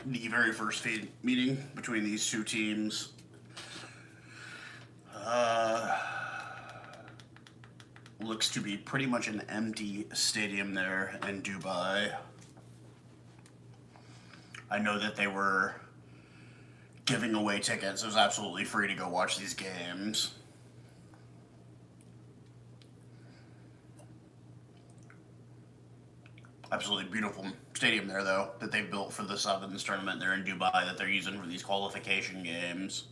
the very first meeting between these two teams. Looks to be pretty much an empty stadium there in Dubai. I know that they were giving away tickets. It was absolutely free to go watch these games. Absolutely beautiful stadium there, though, that they built for the Sevens tournament there in Dubai that they're using for these qualification games.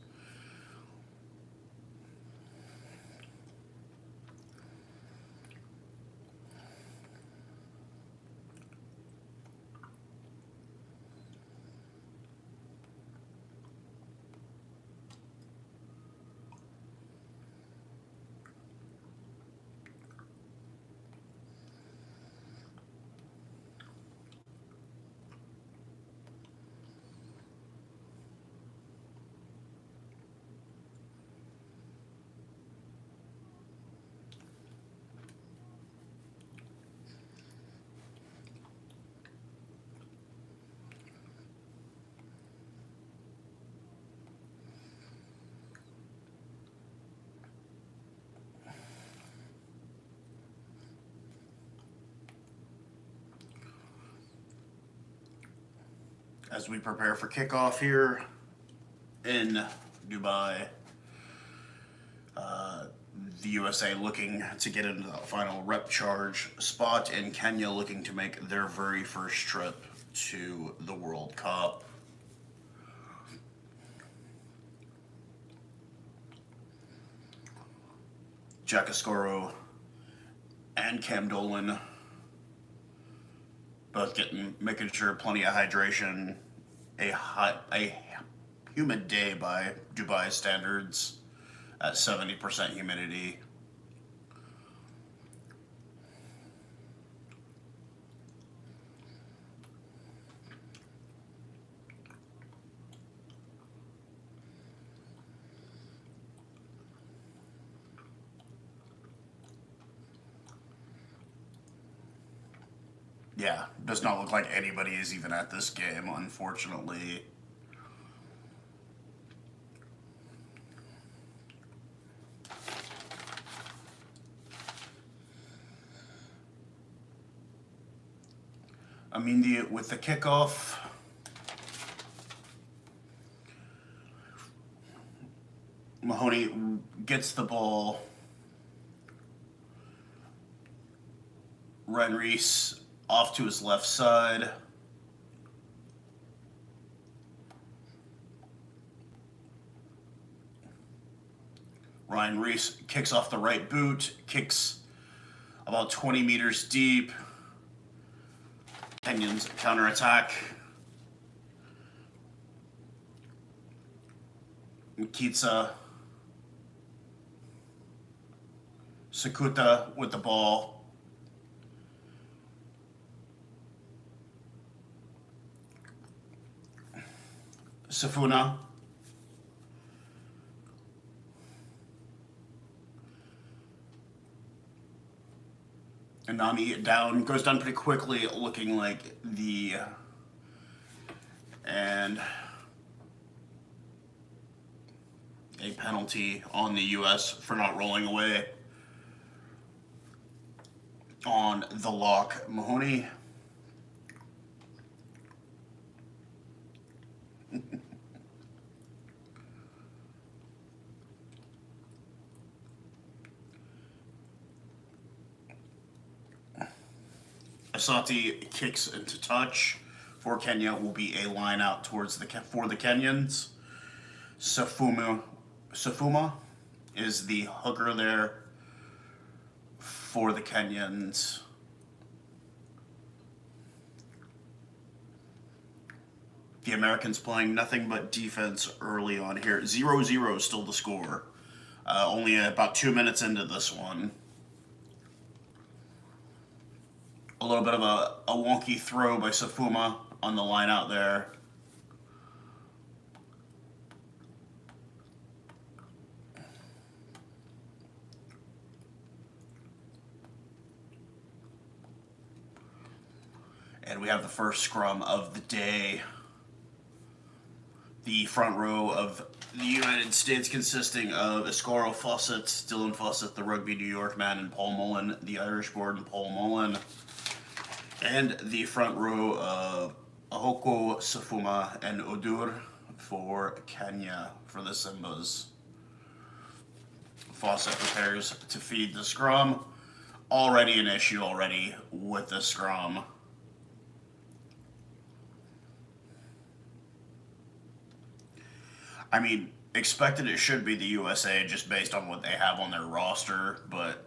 As we prepare for kickoff here in Dubai, the USA looking to get into the final rep charge spot, and Kenya looking to make their very first trip to the World Cup. Jack Ascoro and Cam Dolan both making sure plenty of hydration. A humid day by Dubai standards at 70% humidity. Yeah, does not look like anybody is even at this game, unfortunately. With the kickoff, Mahoney gets the ball. Ryan Reese off to his left side. Ryan Reese kicks off the right boot, kicks about 20 meters deep. Kenyans counterattack. Kitsa Sakuta with the ball. Safuna. And Nani goes down pretty quickly, looking like and a penalty on the US for not rolling away on the lock. Mahoney. Asante kicks into touch for Kenya. Will be a line out for the Kenyans. Safuma is the hooker there for the Kenyans. The Americans playing nothing but defense early on here. 0-0 still the score. Only about 2 minutes into this one. A little bit of a wonky throw by Safuma on the line out there. And we have the first scrum of the day The front row of the United States consisting of Escaro Fawcett, Dylan Fawcett, the Rugby New York man, and Paul Mullen, the Irish born Paul Mullen. And the front row of Ahoko, Safuma, and Odur for Kenya for the Simbas. Fawcett prepares to feed the scrum. Already an issue already with the scrum. I mean, expected it should be the USA just based on what they have on their roster, but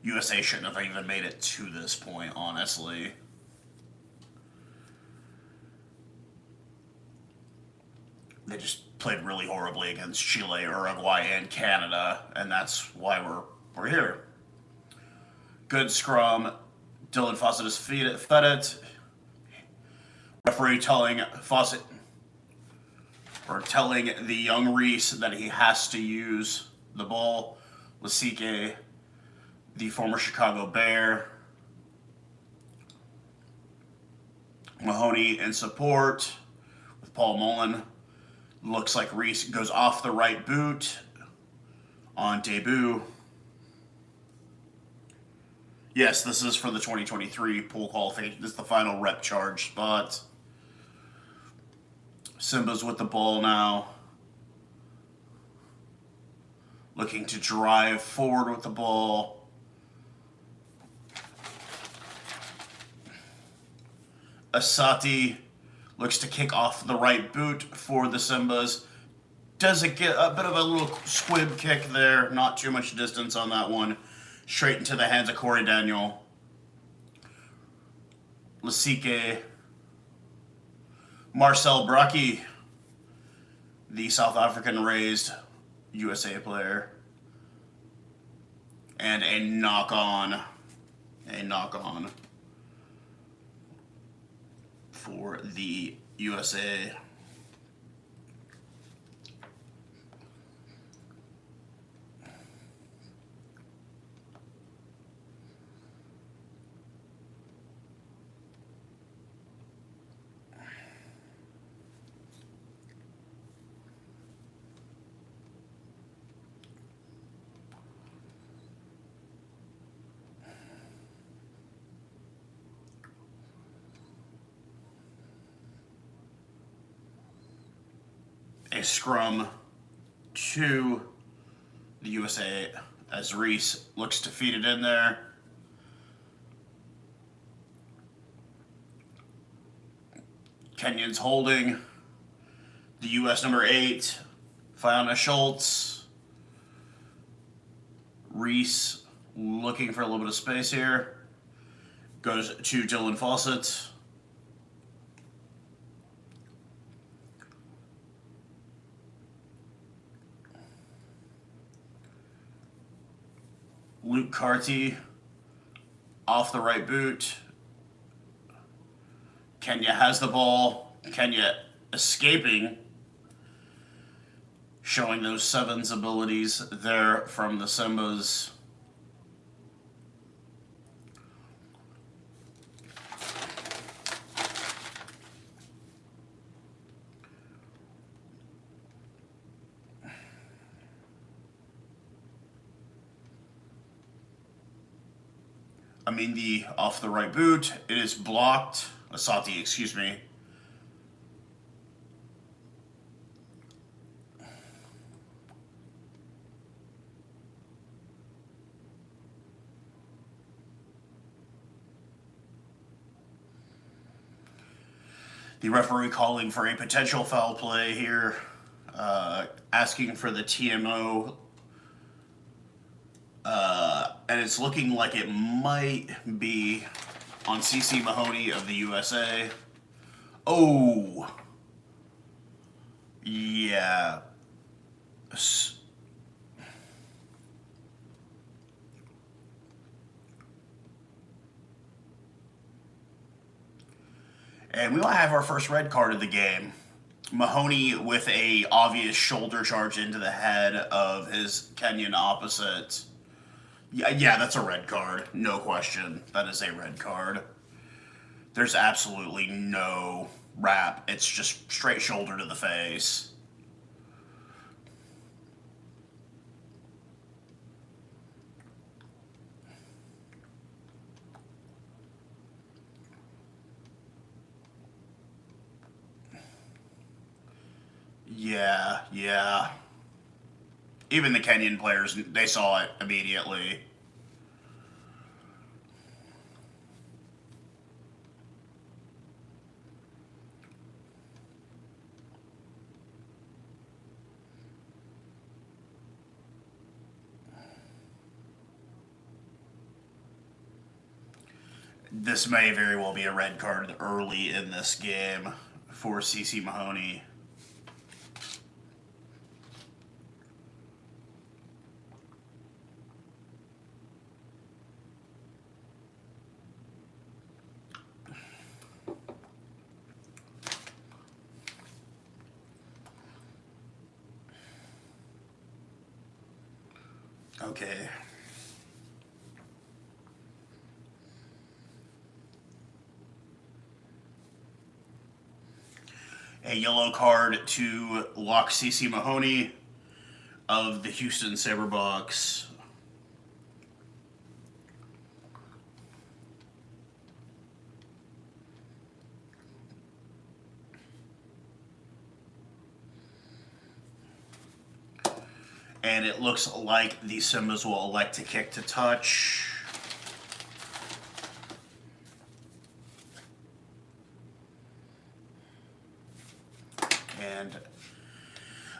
USA shouldn't have even made it to this point, honestly. They just played really horribly against Chile, Uruguay, and Canada, and that's why we're here. Good scrum. Dylan Fawcett is fed it. Referee telling Fawcett, or telling the young Reese that he has to use the ball. Lasike, the former Chicago Bear. Mahoney in support with Paul Mullen. Looks like Reese goes off the right boot on debut. Yes, this is for the 2023 pool qualification. This is the final rep charge spot. Simba's with the ball now. Looking to drive forward with the ball. Asati looks to kick off the right boot for the Simbas. Does it get a bit of a little squib kick there? Not too much distance on that one. Straight into the hands of Corey Daniel. Lasike. Marcel Bracchi, the South African-raised USA player. And a knock-on. For the USA. A scrum to the USA as Reese looks to feed it in there. Kenyans holding. The US number 8, Fiona Schultz. Reese looking for a little bit of space here. Goes to Dylan Fawcett. Luke Carty off the right boot. Kenya has the ball. Kenya escaping. Showing those sevens abilities there from the Simbas. Amindi off the right boot. It is blocked. Asati, excuse me. The referee calling for a potential foul play here, asking for the TMO. And it's looking like it might be on CC Mahoney of the USA. Oh. Yeah. And we will have our first red card of the game. Mahoney with a obvious shoulder charge into the head of his Kenyan opposite. Yeah, that's a red card. No question. That is a red card. There's absolutely no wrap. It's just straight shoulder to the face. Yeah, yeah. Even the Kenyan players, they saw it immediately. This may very well be a red card early in this game for CC Mahoney. Okay. A yellow card to lock CC Mahoney of the Houston Saberbucks. And it looks like the Simbas will elect to kick to touch. And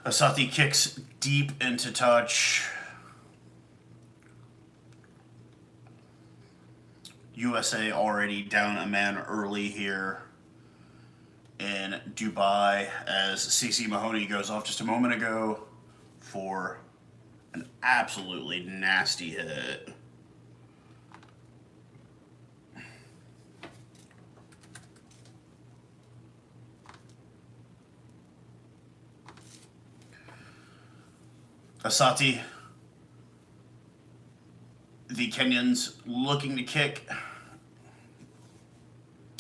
Asati kicks deep into touch. USA already down a man early here in Dubai as CC Mahoney goes off just a moment ago for an absolutely nasty hit. Asati, the Kenyans looking to kick.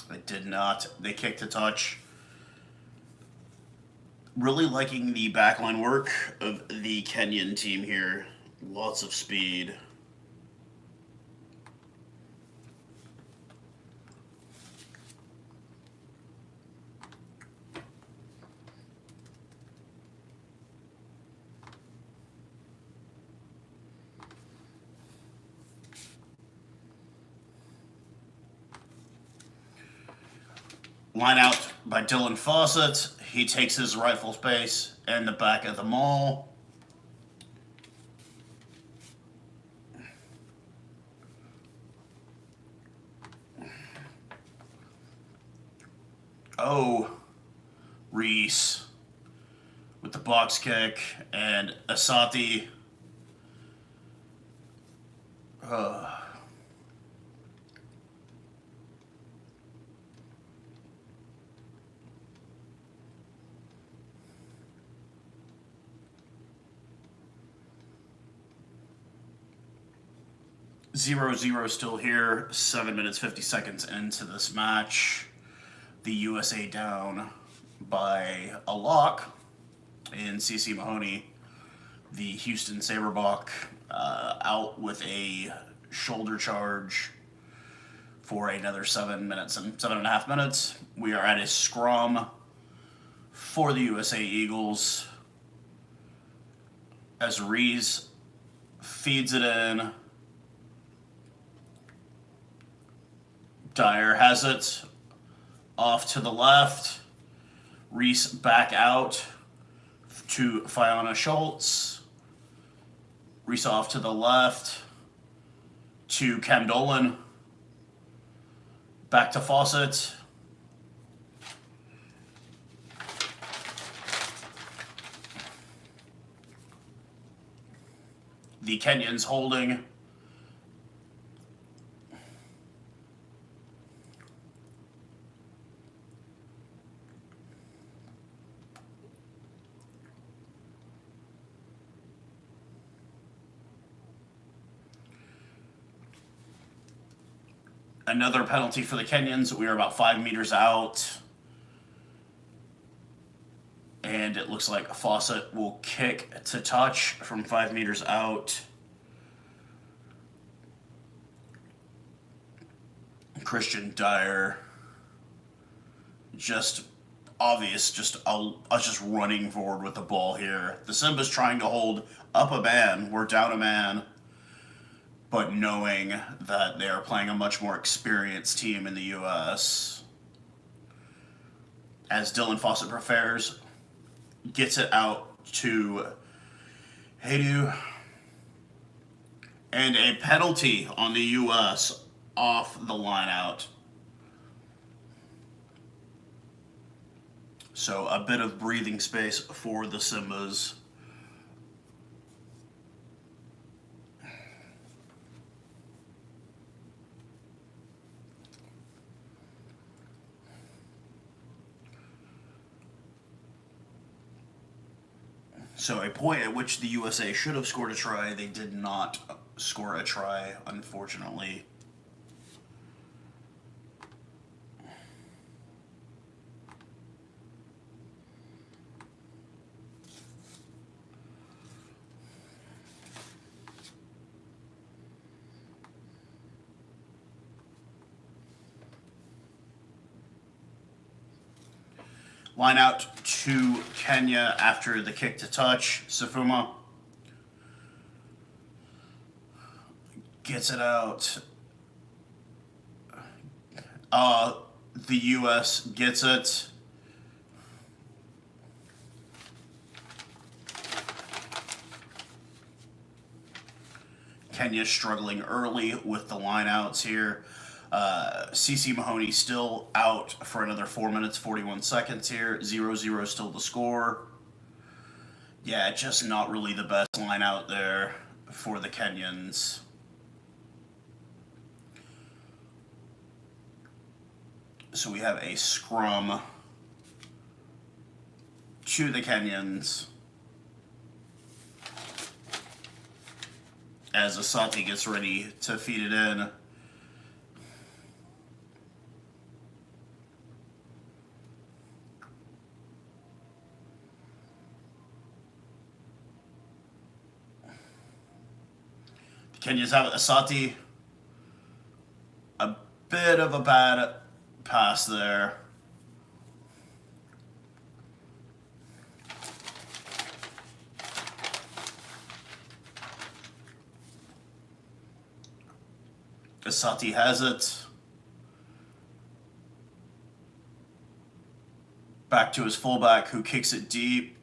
It did not. They kicked to touch. Really liking the backline work of the Kenyan team here. Lots of speed. Line out by Dylan Fawcett. He takes his rightful space in the back of the maul. Oh, Reese with the box kick, and Asati. 0-0 still here, 7 minutes 50 seconds into this match. The USA down by a lock in CC Mahoney. The Houston Saberbuck out with a shoulder charge for another 7 minutes and 7.5 minutes. We are at a scrum for the USA Eagles as Reese feeds it in. Dyer has it off to the left. Reese back out to Fiona Schultz. Reese off to the left to Cam Dolan. Back to Fawcett. The Kenyans holding. Another penalty for the Kenyans. We are about 5 meters out. looks like Fawcett will kick to touch from 5 meters out. Christian Dyer, just obvious, just running forward with the ball here. The Simba's trying to hold up a man. We're down a man. But knowing that they are playing a much more experienced team in the U.S. As Dylan Fawcett prefers, gets it out to Haydu. And a penalty on the U.S. off the line out. So a bit of breathing space for the Simbas. So a point at which the USA should have scored a try. They did not score a try, unfortunately. Line out to Kenya after the kick to touch. Sifuma gets it out. The U.S. gets it. Kenya struggling early with the lineouts here. CC Mahoney still out for another 4 minutes, 41 seconds here. 0-0 still the score. Yeah, just not really the best line out there for the Kenyans. So we have a scrum to the Kenyans as Asante gets ready to feed it in. Kenyans have Asante. A bit of a bad pass there. Asante has it. Back to his fullback who kicks it deep.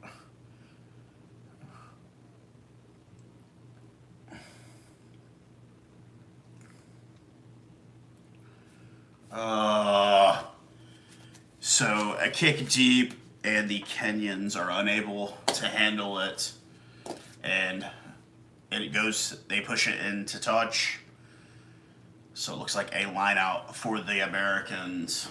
So a kick deep, and the Kenyans are unable to handle it, and it goes. They push it into touch. So it looks like a line out for the Americans.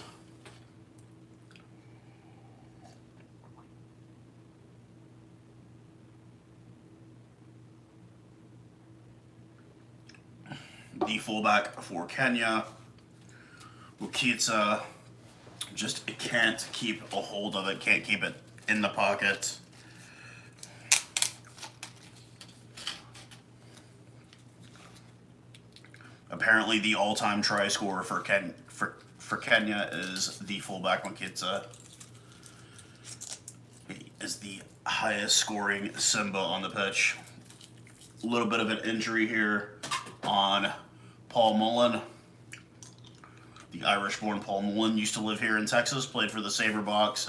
The fullback for Kenya, Ukitsa, just can't keep a hold of it, can't keep it in the pocket. Apparently the all-time try scorer for Kenya is the fullback Ukitsa. He is the highest scoring Simba on the pitch. A little bit of an injury here on Paul Mullen. The Irish-born Paul Mullen used to live here in Texas, played for the Saberboks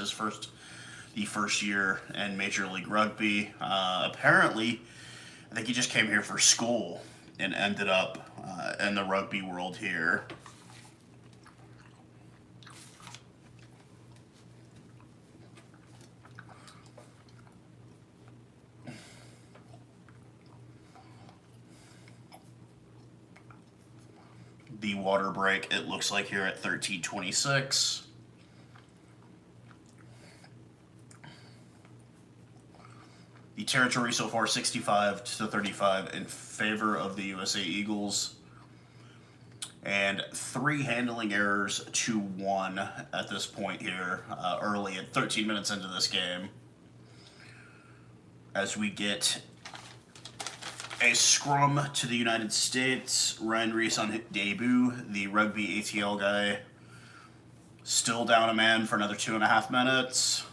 the first year in Major League Rugby. Apparently, I think he just came here for school and ended up in the rugby world here. The water break, it looks like here at 13:26. The territory so far 65-35 in favor of the USA Eagles. And 3 handling errors to 1 at this point here, early at 13 minutes into this game. as we get a scrum to the United States. Ryan Reese on his debut, the Rugby ATL guy, still down a man for another 2.5 minutes.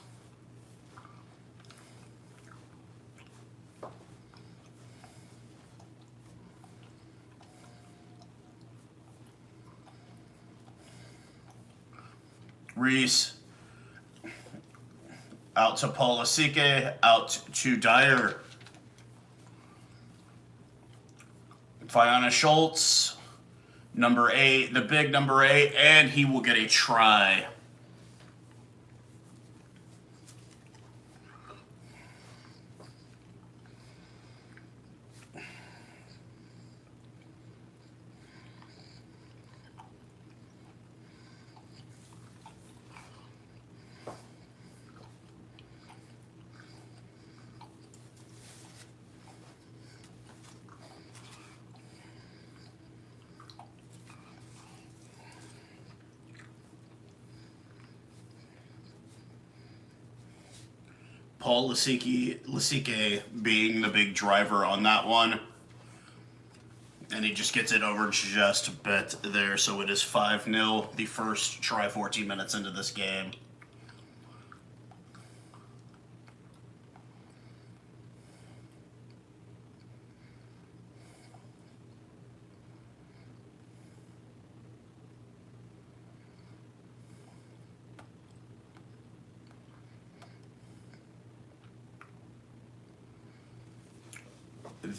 Reese out to Paul Lasike, out to Dyer. Fiona Schultz, number 8, the big number 8, and he will get a try. Paul Lasike being the big driver on that one. And he just gets it over just a bit there. So it is 5-0, the first try 14 minutes into this game.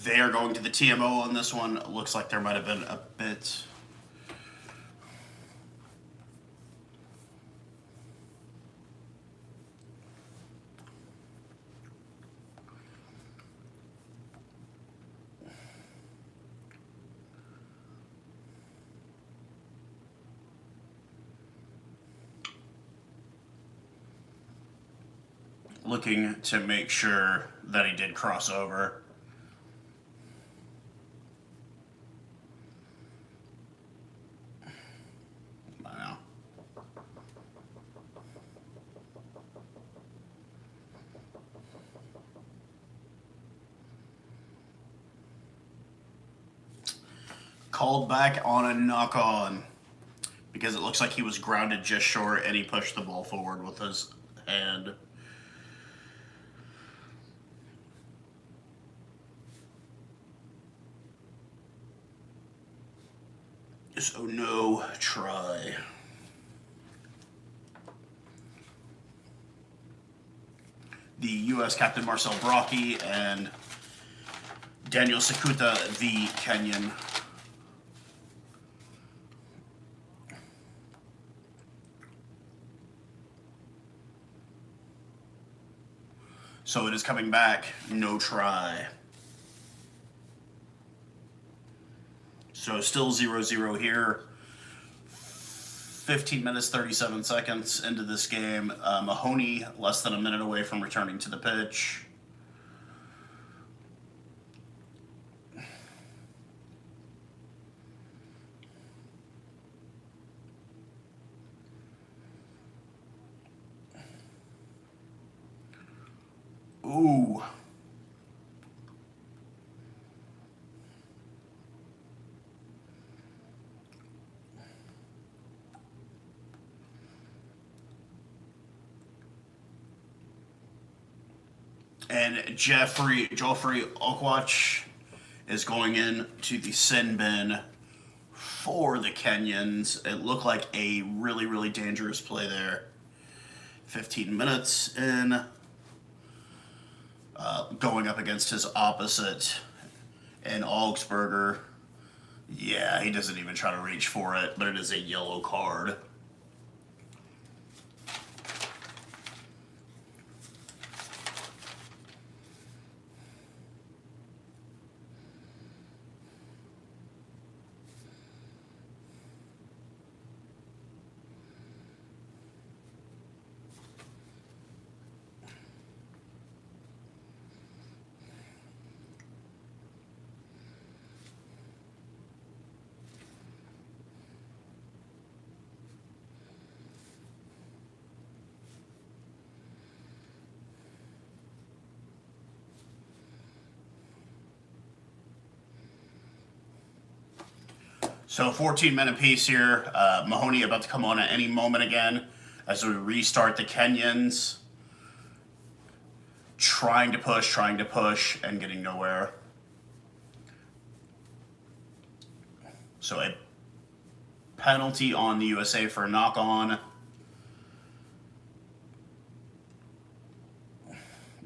They are going to the TMO on this one. It looks like there might have been a bit. Looking to make sure that he did cross over. Called back on a knock-on because it looks like he was grounded just short and he pushed the ball forward with his hand. So no try. The U.S. captain Marcel Brocky and Daniel Sekuta, the Kenyan. So it is coming back, no try. So still 0-0 here. 15 minutes, 37 seconds into this game. Mahoney less than a minute away from returning to the pitch. Ooh. And Geoffrey Okwach is going in to the sin bin for the Kenyans. It looked like a really, really dangerous play there. 15 minutes in. Going up against his opposite in Augsburger. Yeah, he doesn't even try to reach for it, but it is a yellow card. So 14 men apiece here. Mahoney about to come on at any moment again as we restart the Kenyans. Trying to push, and getting nowhere. So a penalty on the USA for a knock-on.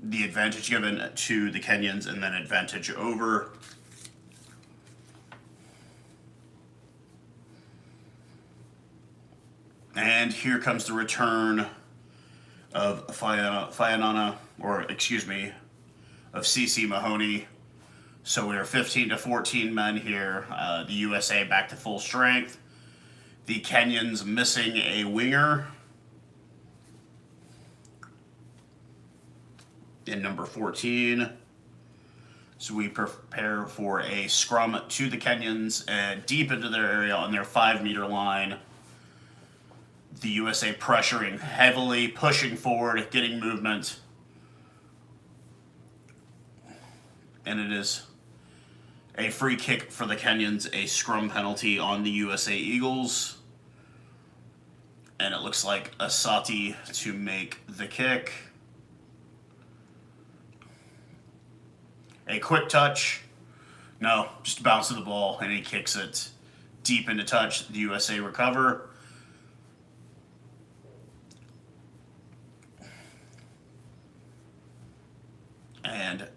The advantage given to the Kenyans, and then advantage over. And here comes the return of Fayanana, or excuse me, of CC Mahoney. So we are 15 to 14 men here. The USA back to full strength. The Kenyans missing a winger in number 14. So we prepare for a scrum to the Kenyans deep into their area on their 5-meter line. The USA pressuring heavily, pushing forward, getting movement. And it is a free kick for the Kenyans, a scrum penalty on the USA Eagles. And it looks like Asati to make the kick. A quick touch. No, just bounce of the ball, and he kicks it deep into touch. The USA recover. And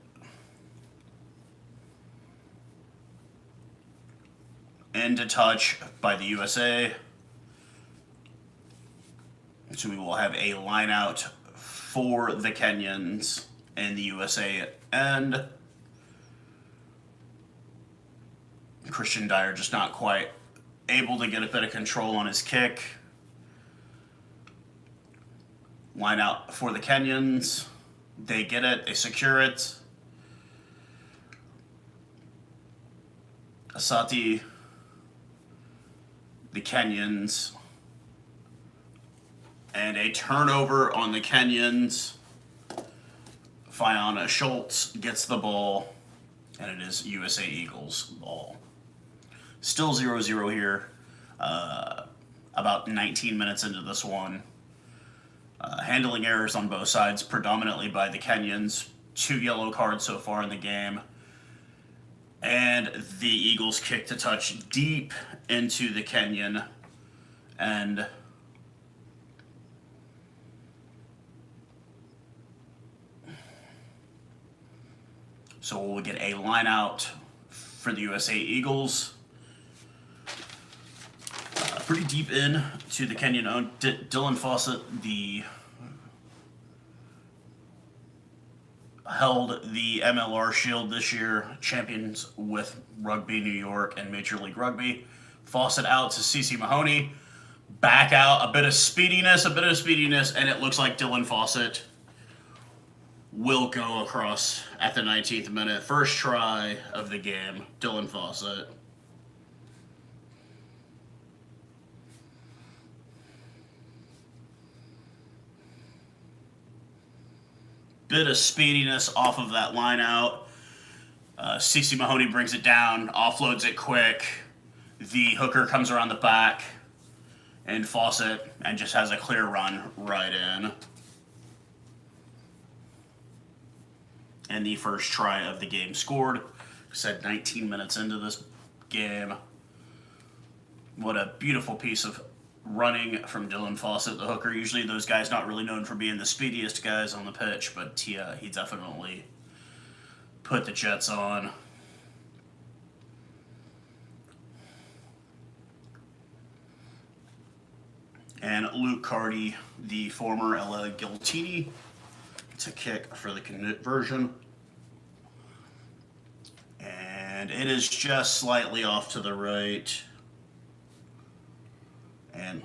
into touch by the USA. So we will have a line out for the Kenyans and the USA end. Christian Dyer just not quite able to get a bit of control on his kick. Line out for the Kenyans. They get it, they secure it. Asati, the Kenyans, and a turnover on the Kenyans. Fiona Schultz gets the ball, and it is USA Eagles ball. Still 0-0 here, about 19 minutes into this one. Handling errors on both sides, predominantly by the Kenyans. 2 yellow cards so far in the game. And the Eagles kick to touch deep into the Kenyan end. So we'll get a line out for the USA Eagles. Pretty deep in to the Kenyan own. Dylan Fawcett, held the MLR Shield this year, champions with Rugby New York and Major League Rugby. Fawcett out to CC Mahoney. Back out, a bit of speediness, and it looks like Dylan Fawcett will go across at the 19th minute. First try of the game, Dylan Fawcett. Bit of speediness off of that line out. CC Mahoney brings it down, offloads it quick. The hooker comes around the back, and Fawcett and just has a clear run right in. And the first try of the game scored. Said 19 minutes into this game. What a beautiful piece of running from Dylan Fawcett, the hooker. Usually those guys not really known for being the speediest guys on the pitch, but he definitely put the Jets on. And Luke Carty, the former LA Giltini, to kick for the conversion. And it is just slightly off to the right. And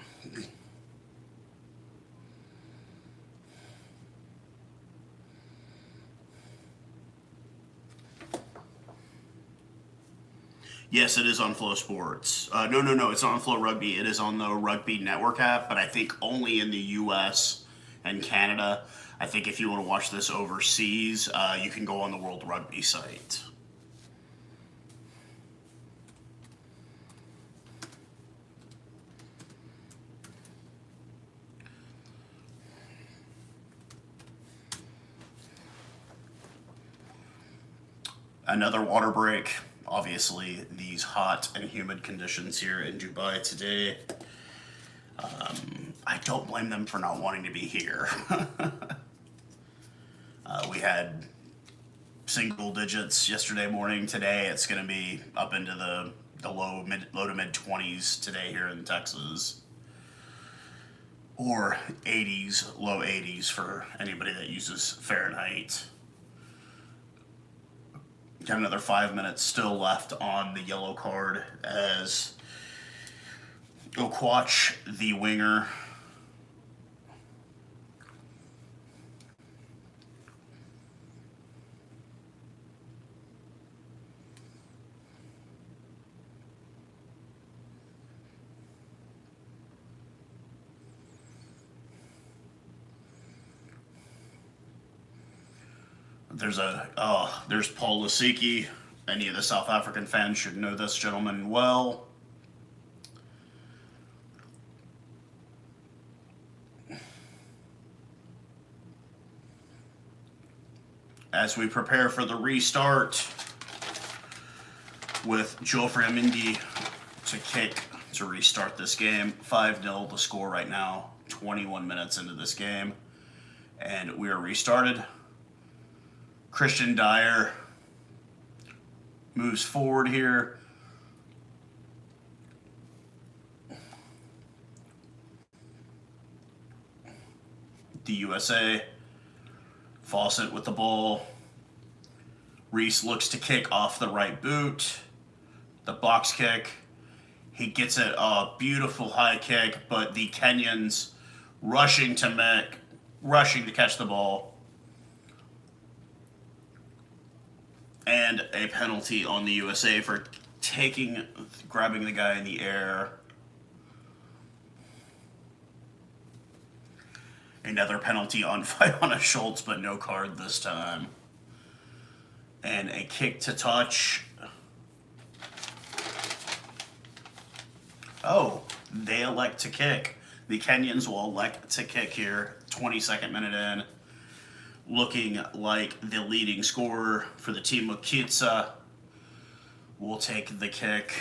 yes, it is on Flow Sports. No, it's not on Flow Rugby. It is on the Rugby Network app, but I think only in the U.S. and Canada. I think if you want to watch this overseas, you can go on the World Rugby site. Another water break. Obviously, these hot and humid conditions here in Dubai today. I don't blame them for not wanting to be here. We had single digits yesterday morning. Today it's going to be up into the low to mid 20s today here in Texas, or 80s, low 80s for anybody that uses Fahrenheit. Got another 5 minutes still left on the yellow card as Okwach, the winger, there's Paul Lasiki. Any of the South African fans should know this gentleman well. As we prepare for the restart with Geoffrey Amindi to kick to restart this game. 5-0 the score right now, 21 minutes into this game. And we are restarted. Christian Dyer moves forward here. The USA. Fawcett with the ball. Reese looks to kick off the right boot. The box kick. He gets it, a beautiful high kick, but the Kenyans rushing to catch the ball. And a penalty on the USA for grabbing the guy in the air. Another penalty on Fiona Schultz, but no card this time. And a kick to touch. Oh, they elect to kick. The Kenyans will elect to kick here, 22nd minute in. Looking like the leading scorer for the team, Mukitsa, will take the kick.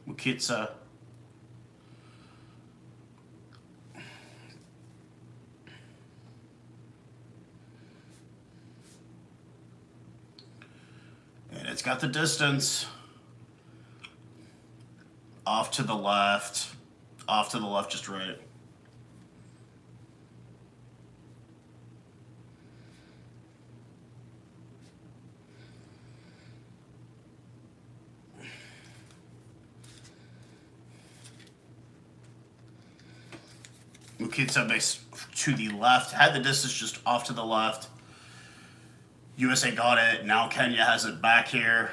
Mukitsa. And it's got the distance. Off to the left. Off to the left, just right. Mukitsa base to the left. Had the distance just off to the left. USA got it. Now Kenya has it back here.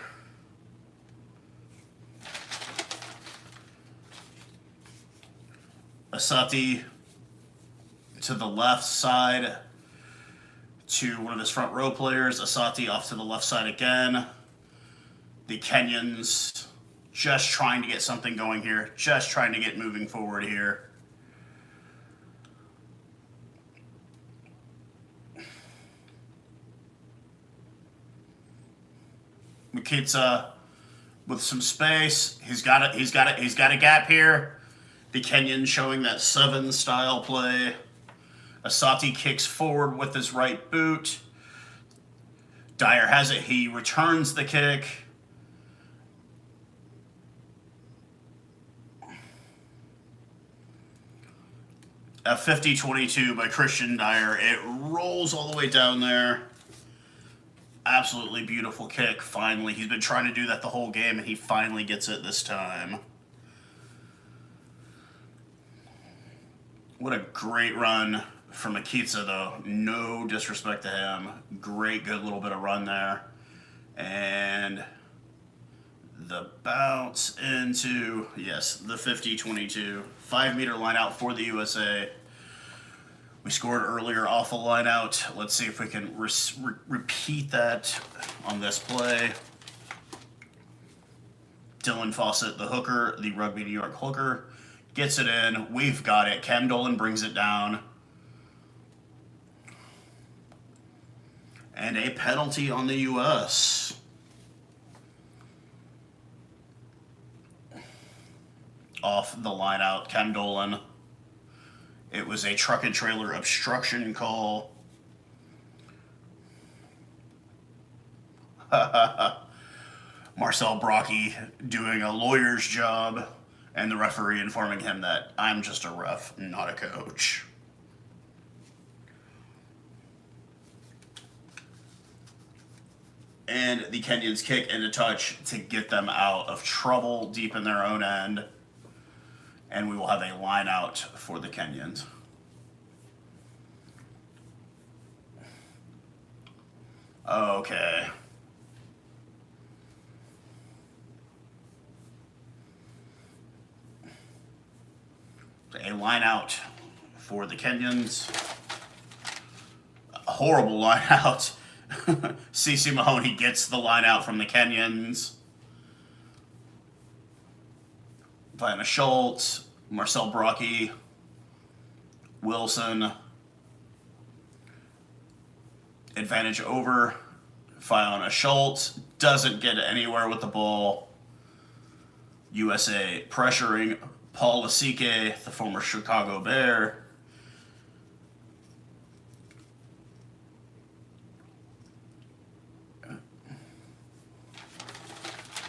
Asati to the left side to one of his front row players. Asati off to the left side again. The Kenyans just trying to get something going here. Just trying to get moving forward here. Mukitsa with some space. He's got a gap here. The Kenyan showing that 7 style play. Asati kicks forward with his right boot. Dyer has it. He returns the kick. A 50-22 by Christian Dyer. It rolls all the way down there. Absolutely beautiful kick, finally. He's been trying to do that the whole game, and he finally gets it this time. What a great run from Mukitsa, though. No disrespect to him. Great, good little bit of run there. And The bounce into, yes, the 50-22. 5-meter line out for the USA. We scored earlier off a line out. Let's see if we can repeat that on this play. Dylan Fawcett, the hooker, the Rugby New York hooker, gets it in. We've got it. Cam Dolan brings it down. And a penalty on the U.S. Off the line out, Cam Dolan. It was a truck and trailer obstruction call. Marcel Brocky doing a lawyer's job, and the referee informing him that I'm just a ref, not a coach. And the Kenyans kick into touch to get them out of trouble deep in their own end. And we will have a line out for the Kenyans. Okay. A line out for the Kenyans. A horrible line out. CeCe Mahoney gets the line out from the Kenyans. Vienna Schultz, Marcel Brocky, Wilson. Advantage over. Vienna Schultz doesn't get anywhere with the ball. USA pressuring. Paul Lasike, the former Chicago Bear.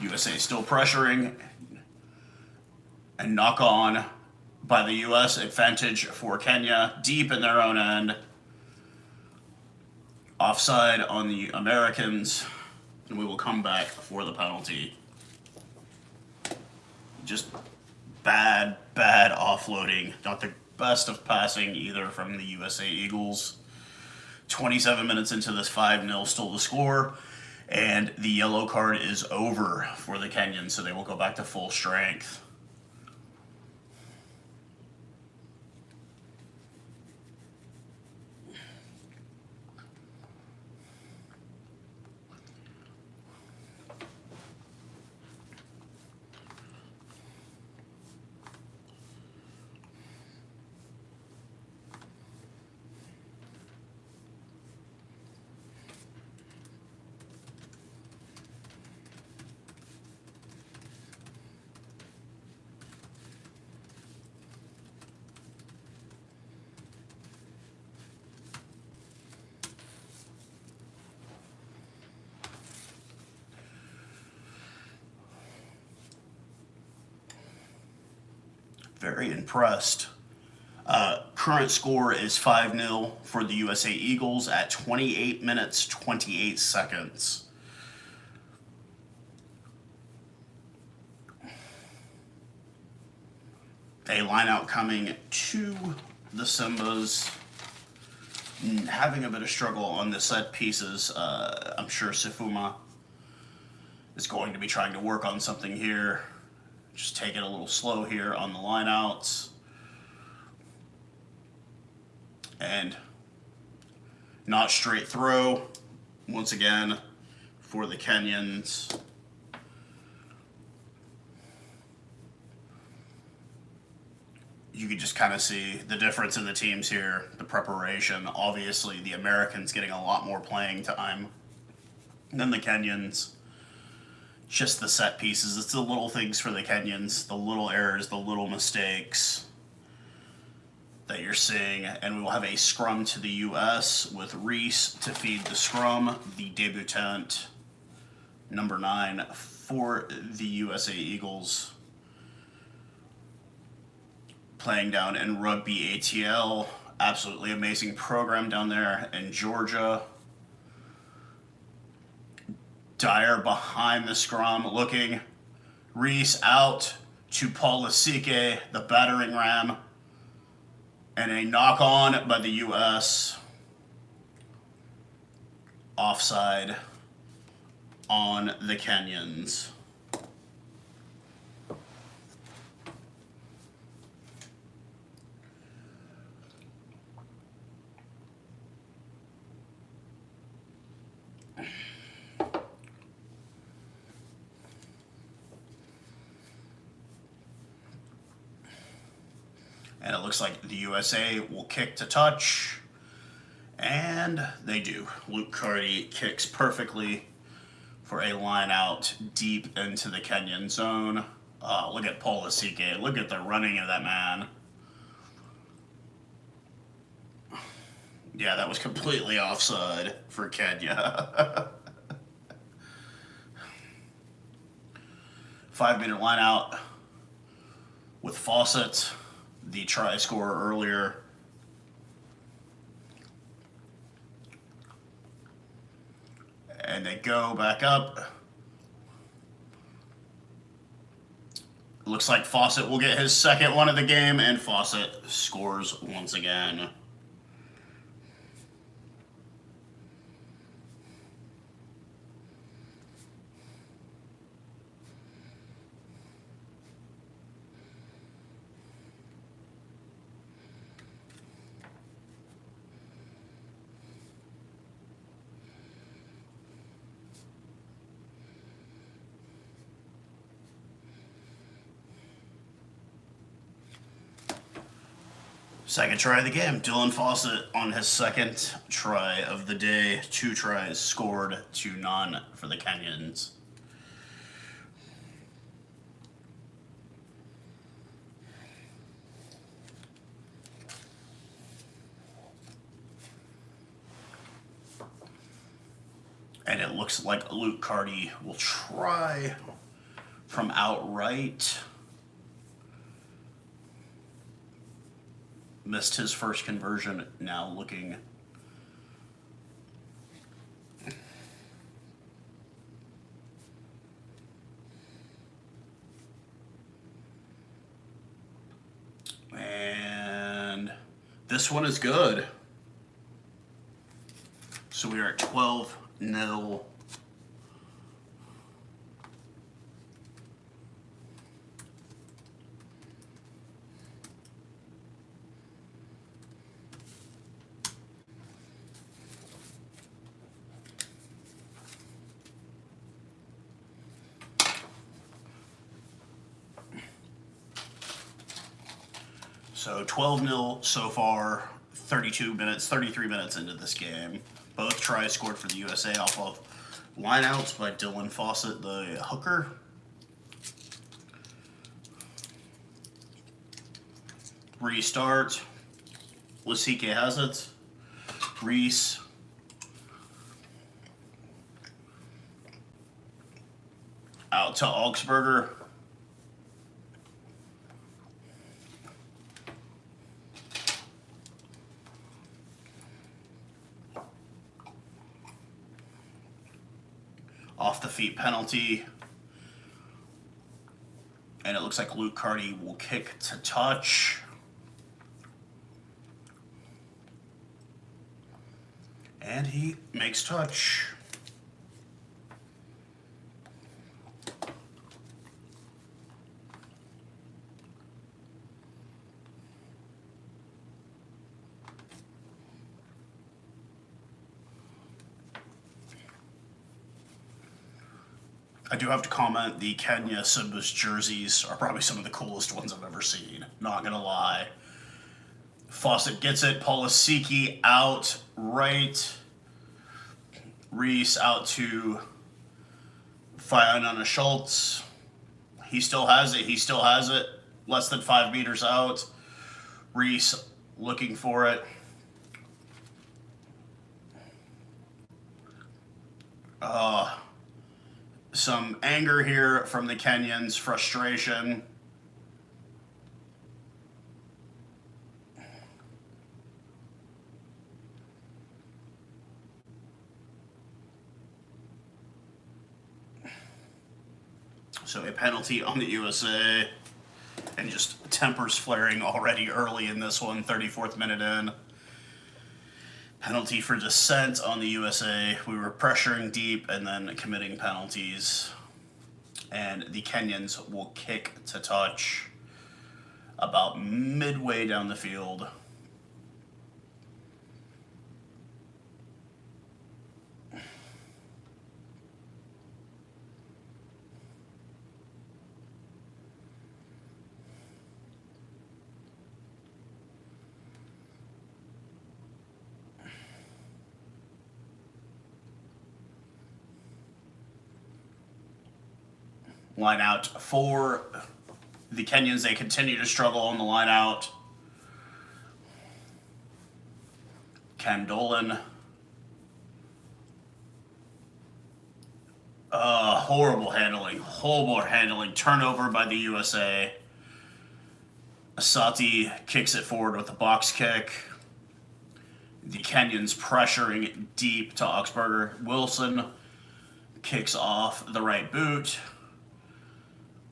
USA still pressuring. And knock on by the U.S. Advantage for Kenya, deep in their own end. Offside on the Americans. And we will come back for the penalty. Just bad offloading. Not the best of passing either from the USA Eagles. 27 minutes into this, 5-0 still the score. And the yellow card is over for the Kenyans, so they will go back to full strength. Very impressed. Current score is 5-0 for the USA Eagles at 28 minutes, 28 seconds. A line out coming to the Simbas. Having a bit of struggle on the set pieces. I'm sure Sifuma is going to be trying to work on something here. Just take it a little slow here on the lineouts. And not straight throw, once again, for the Kenyans. You could just kind of see the difference in the teams here, the preparation. Obviously, the Americans getting a lot more playing time than the Kenyans. Just the set pieces. It's the little things for the Kenyans, the little errors, the little mistakes that you're seeing. And we will have a scrum to the U.S. with Reese to feed the scrum, the debutant, number 9 for the USA Eagles. Playing down in Rugby ATL. Absolutely amazing program down there in Georgia. Dyer behind the scrum, looking. Reese out to Paul Lasike, the battering ram. And a knock on by the U.S. Offside on the Kenyans. And it looks like the USA will kick to touch. And they do. Luke Carty kicks perfectly for a line out deep into the Kenyan zone. Look at Paul Asike. Look at the running of that man. Yeah, that was completely offside for Kenya. 5-meter line out with Fawcett, the try scorer earlier. And they go back up. Looks like Fawcett will get his second one of the game, and Fawcett scores once again. Second try of the game. Dylan Fawcett on his second try of the day. 2 tries scored to none for the Kenyans. And it looks like Luke Carty will try from outright. Missed his first conversion, now looking. And this one is good. So we are at 12-0. So 12-0 so far, 33 minutes into this game. Both tries scored for the USA off of lineouts by Dylan Fawcett, the hooker. Restart. Lasike has it. Reese. Out to Augsburger. Off the feet penalty. And it looks like Luke Carty will kick to touch. And he makes touch. I do have to comment, the Kenya Simba's jerseys are probably some of the coolest ones I've ever seen. Not gonna lie. Fawcett gets it. Polisiki out right. Reese out to Fiona Schultz. He still has it. He still has it. Less than 5 meters out. Reese looking for it. Some anger here from the Kenyans, frustration. So a penalty on the USA, and just tempers flaring already early in this one, 34th minute in. Penalty for dissent on the USA. We were pressuring deep and then committing penalties. And the Kenyans will kick to touch about midway down the field. Line out for the Kenyans. They continue to struggle on the line out. Candolan. Horrible handling. Turnover by the USA. Asati kicks it forward with a box kick. The Kenyans pressuring deep to Augsburger. Wilson kicks off the right boot.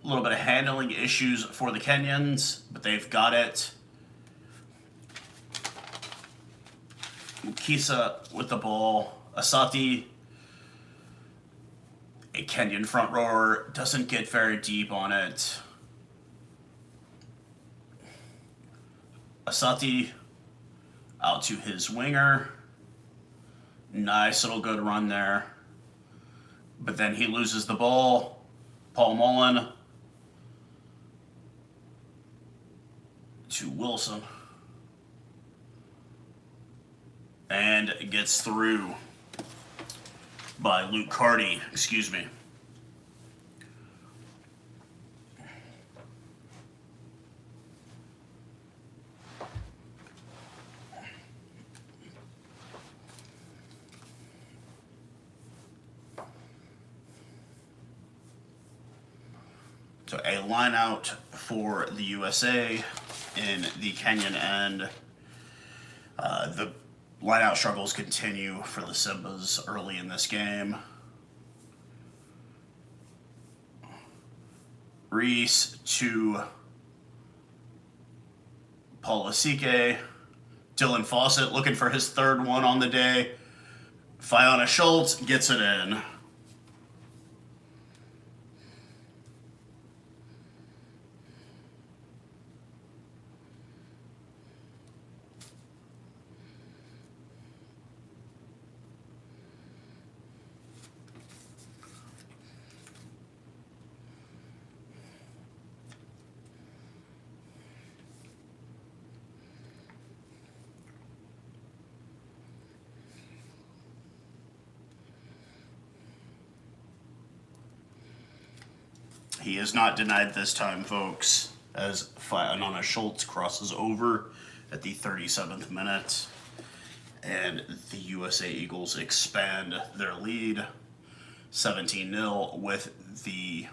A little bit of handling issues for the Kenyans, but they've got it. Kisa with the ball. Asati, a Kenyan front rower, doesn't get very deep on it. Asati out to his winger. Nice little good run there. But then he loses the ball. Paul Mullen to Wilson. And gets through by Luke Carty, excuse me. So a line out for the USA in the Kenyan end. The line-out struggles continue for the Simbas early in this game. Reese to Paul Lasike. Dylan Fawcett looking for his third one on the day. Fiona Schultz gets it in. He is not denied this time, folks, as Fiona Schultz crosses over at the 37th minute. And the USA Eagles expand their lead 17-0 with the...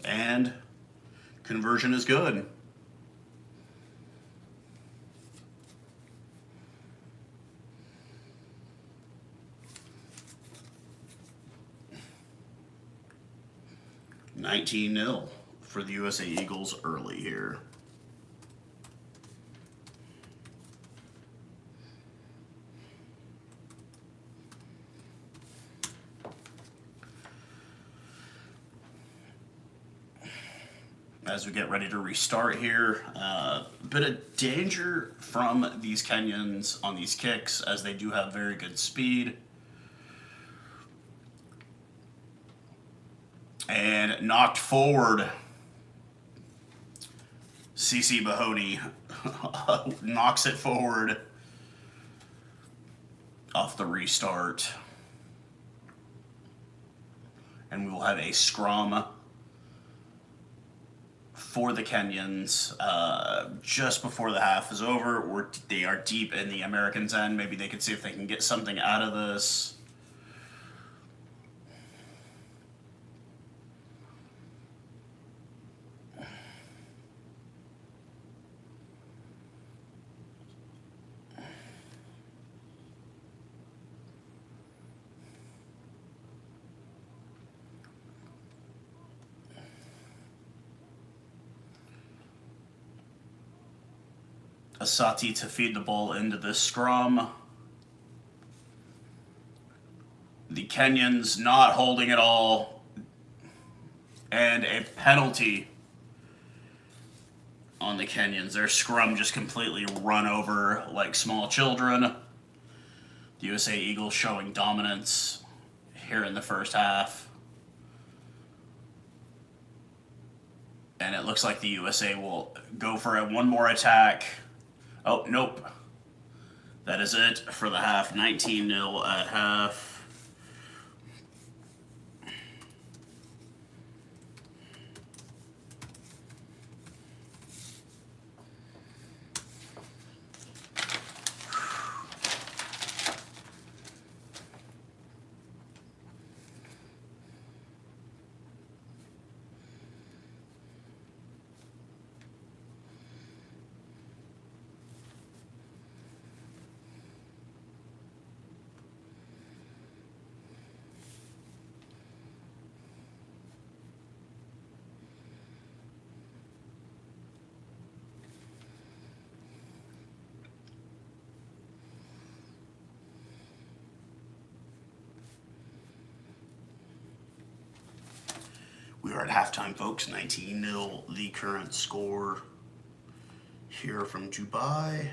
And conversion is good. $19-0 for the USA Eagles early here. As we get ready to restart here, a bit of danger from these Kenyans on these kicks, as they do have very good speed. And knocked forward. CC Mahoney knocks it forward off the restart. And we will have a scrum for the Kenyans just before the half is over. They are deep in the Americans' end. Maybe they can see if they can get something out of this. Asati to feed the ball into this scrum. The Kenyans not holding it all. And a penalty on the Kenyans. Their scrum just completely run over like small children. The USA Eagles showing dominance here in the first half. And it looks like the USA will go for one more attack. Oh, nope. That is it for the half. 19-0 at half. We are at halftime, folks. 19-0, the current score here from Dubai.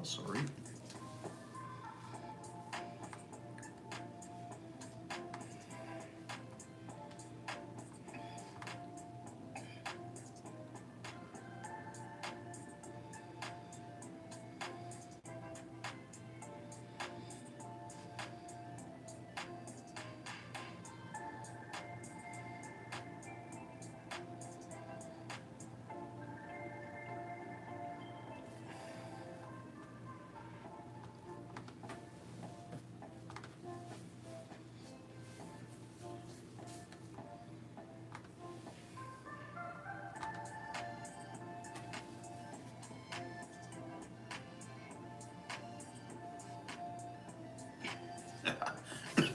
Sorry.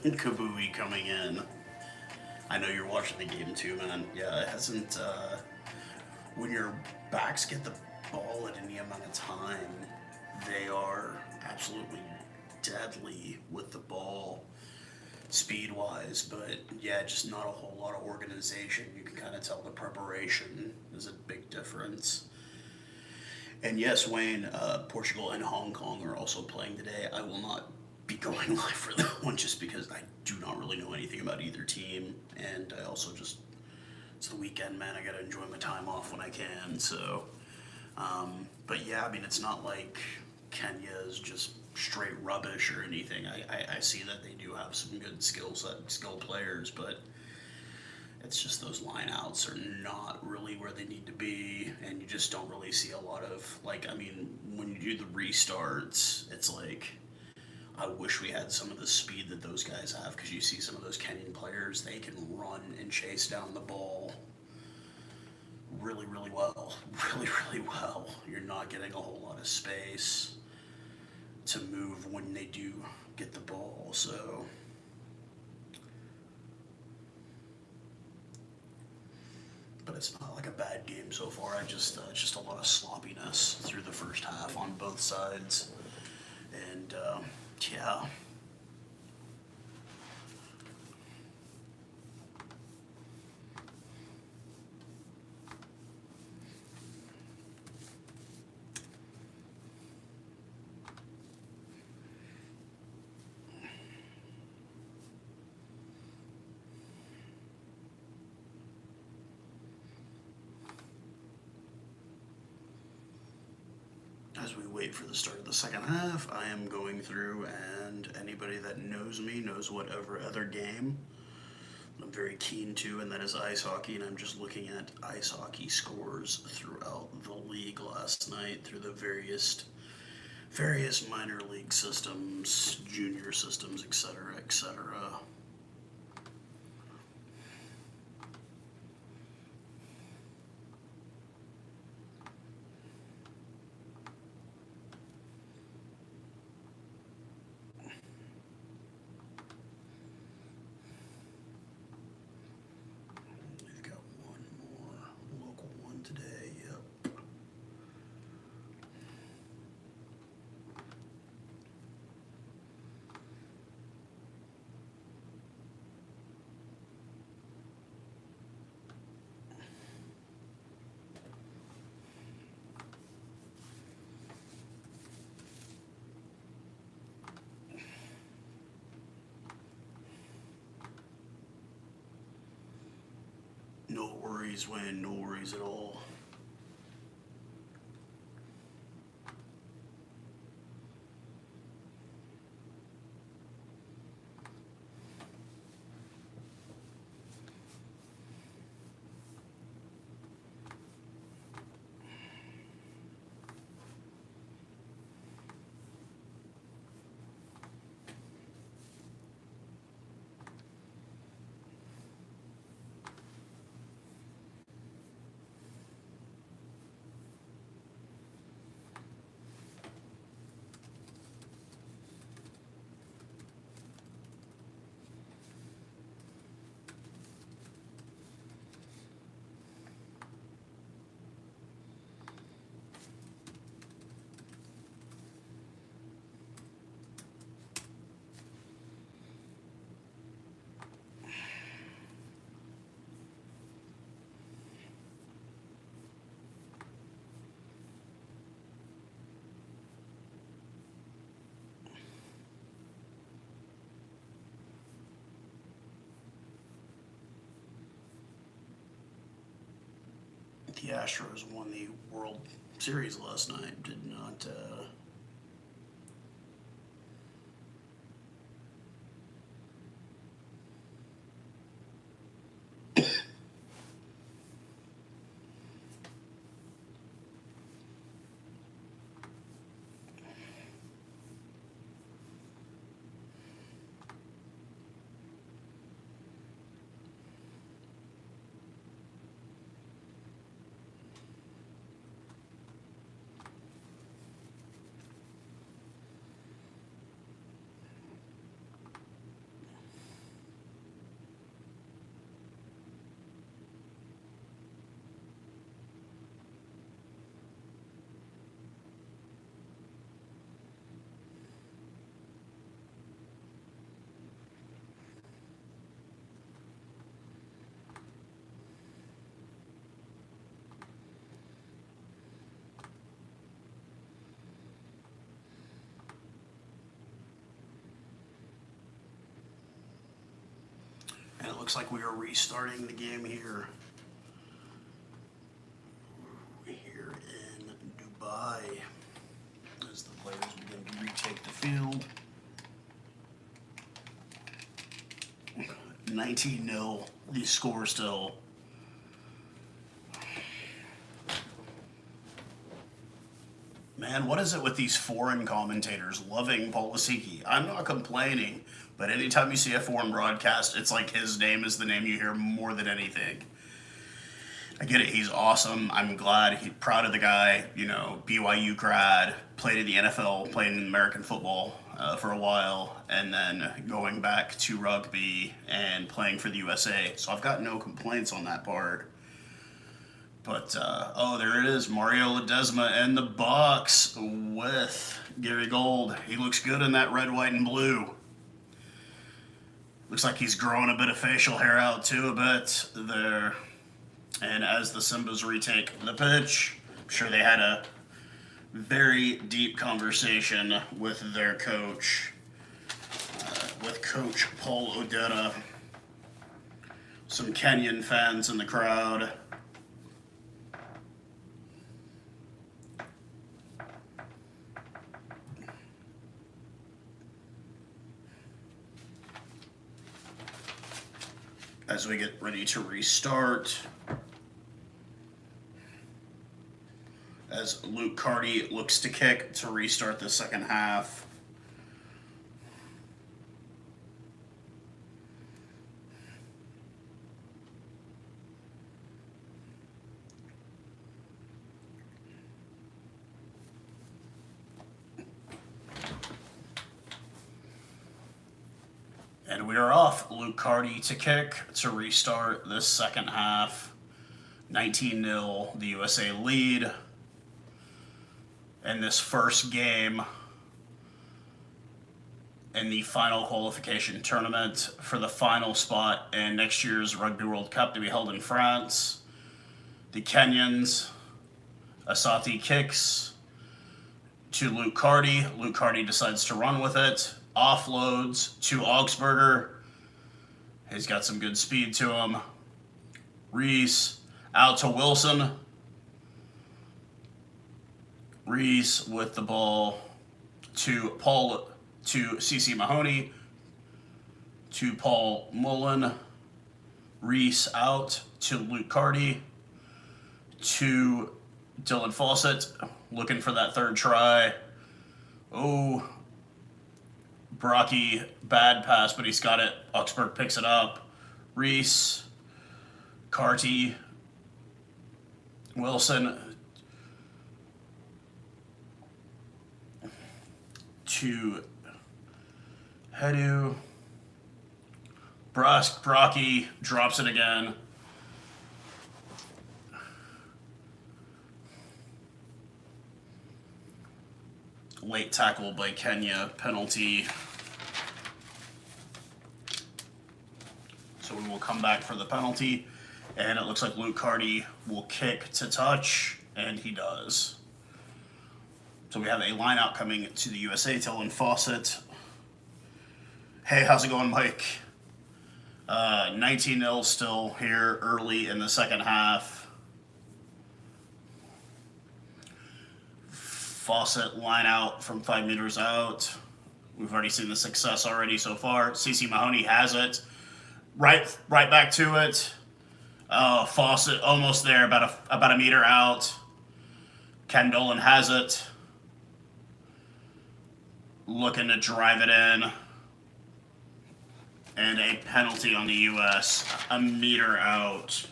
Kabooey coming in. I know you're watching the game too, man. Yeah, it hasn't. When your backs get the ball at any amount of time, they are absolutely deadly with the ball, speed wise. But yeah, just not a whole lot of organization. You can kind of tell the preparation is a big difference. And yes, Wayne, Portugal and Hong Kong are also playing today. I will not be going live for that one just because I do not really know anything about either team. And I also just, it's the weekend, man. I got to enjoy my time off when I can. So, but yeah, I mean, it's not like Kenya is just straight rubbish or anything. I see that they do have some good skill players, but it's just those lineouts are not really where they need to be, and you just don't really see a lot of, like, I mean, when you do the restarts, it's like, I wish we had some of the speed that those guys have, because you see some of those Kenyan players, they can run and chase down the ball really, really well. Really, really well. You're not getting a whole lot of space to move when they do get the ball, so... But it's not like a bad game so far. Just a lot of sloppiness through the first half on both sides, and yeah. As we wait for the start of the second half, I am going through, and anybody that knows me knows whatever other game I'm very keen to, and that is ice hockey, and I'm just looking at ice hockey scores throughout the league last night through the various minor league systems, junior systems, etc., etc. We've got one more local one today. Yep. No worries, Wayne. No worries at all. The Astros won the World Series last night. Did not. And it looks like we are restarting the game here. Here in Dubai. As the players begin to retake the field. 19-0, the score still. Man, what is it with these foreign commentators loving Polisiki? I'm not complaining, but anytime you see a foreign broadcast, it's like his name is the name you hear more than anything. I get it, he's awesome. I'm glad, proud of the guy, you know, BYU grad, played in the NFL, played in American football for a while, and then going back to rugby and playing for the USA. So I've got no complaints on that part. But, oh, there it is, Mario Ledesma in the box with Gary Gold. He looks good in that red, white, and blue. Looks like he's growing a bit of facial hair out too a bit there. And as the Simbas retake the pitch, I'm sure they had a very deep conversation with their coach, with Coach Paul Odetta. Some Kenyan fans in the crowd. As we get ready to restart. As Luke Carty looks to kick to restart the second half. And we are off. Luke Carty to kick to restart this second half. 19-0, the USA lead. In this first game in the final qualification tournament for the final spot in next year's Rugby World Cup to be held in France. The Kenyans, Asati kicks to Luke Carty. Luke Carty decides to run with it. Offloads to Augsburger. He's got some good speed to him. Reese out to Wilson. Reese with the ball to CC Mahoney, to Paul Mullen. Reese out to Luke Carty, to Dylan Fawcett, looking for that third try. Oh, Brocky, bad pass, but he's got it. Augsburg picks it up. Reese, Carty, Wilson, to Hedu. Brocky drops it again. Late tackle by Kenya, penalty. So we will come back for the penalty. And it looks like Luke Carty will kick to touch, and he does. So we have a line out coming to the USA, Dylan Fawcett. Hey, how's it going, Mike? 19-0 still here early in the second half. Fawcett line out from 5 meters out. We've already seen the success already so far. CC Mahoney has it. Right back to it. Fawcett almost there, about a meter out. Ken Dolan has it. Looking to drive it in. And a penalty on the U.S. A meter out.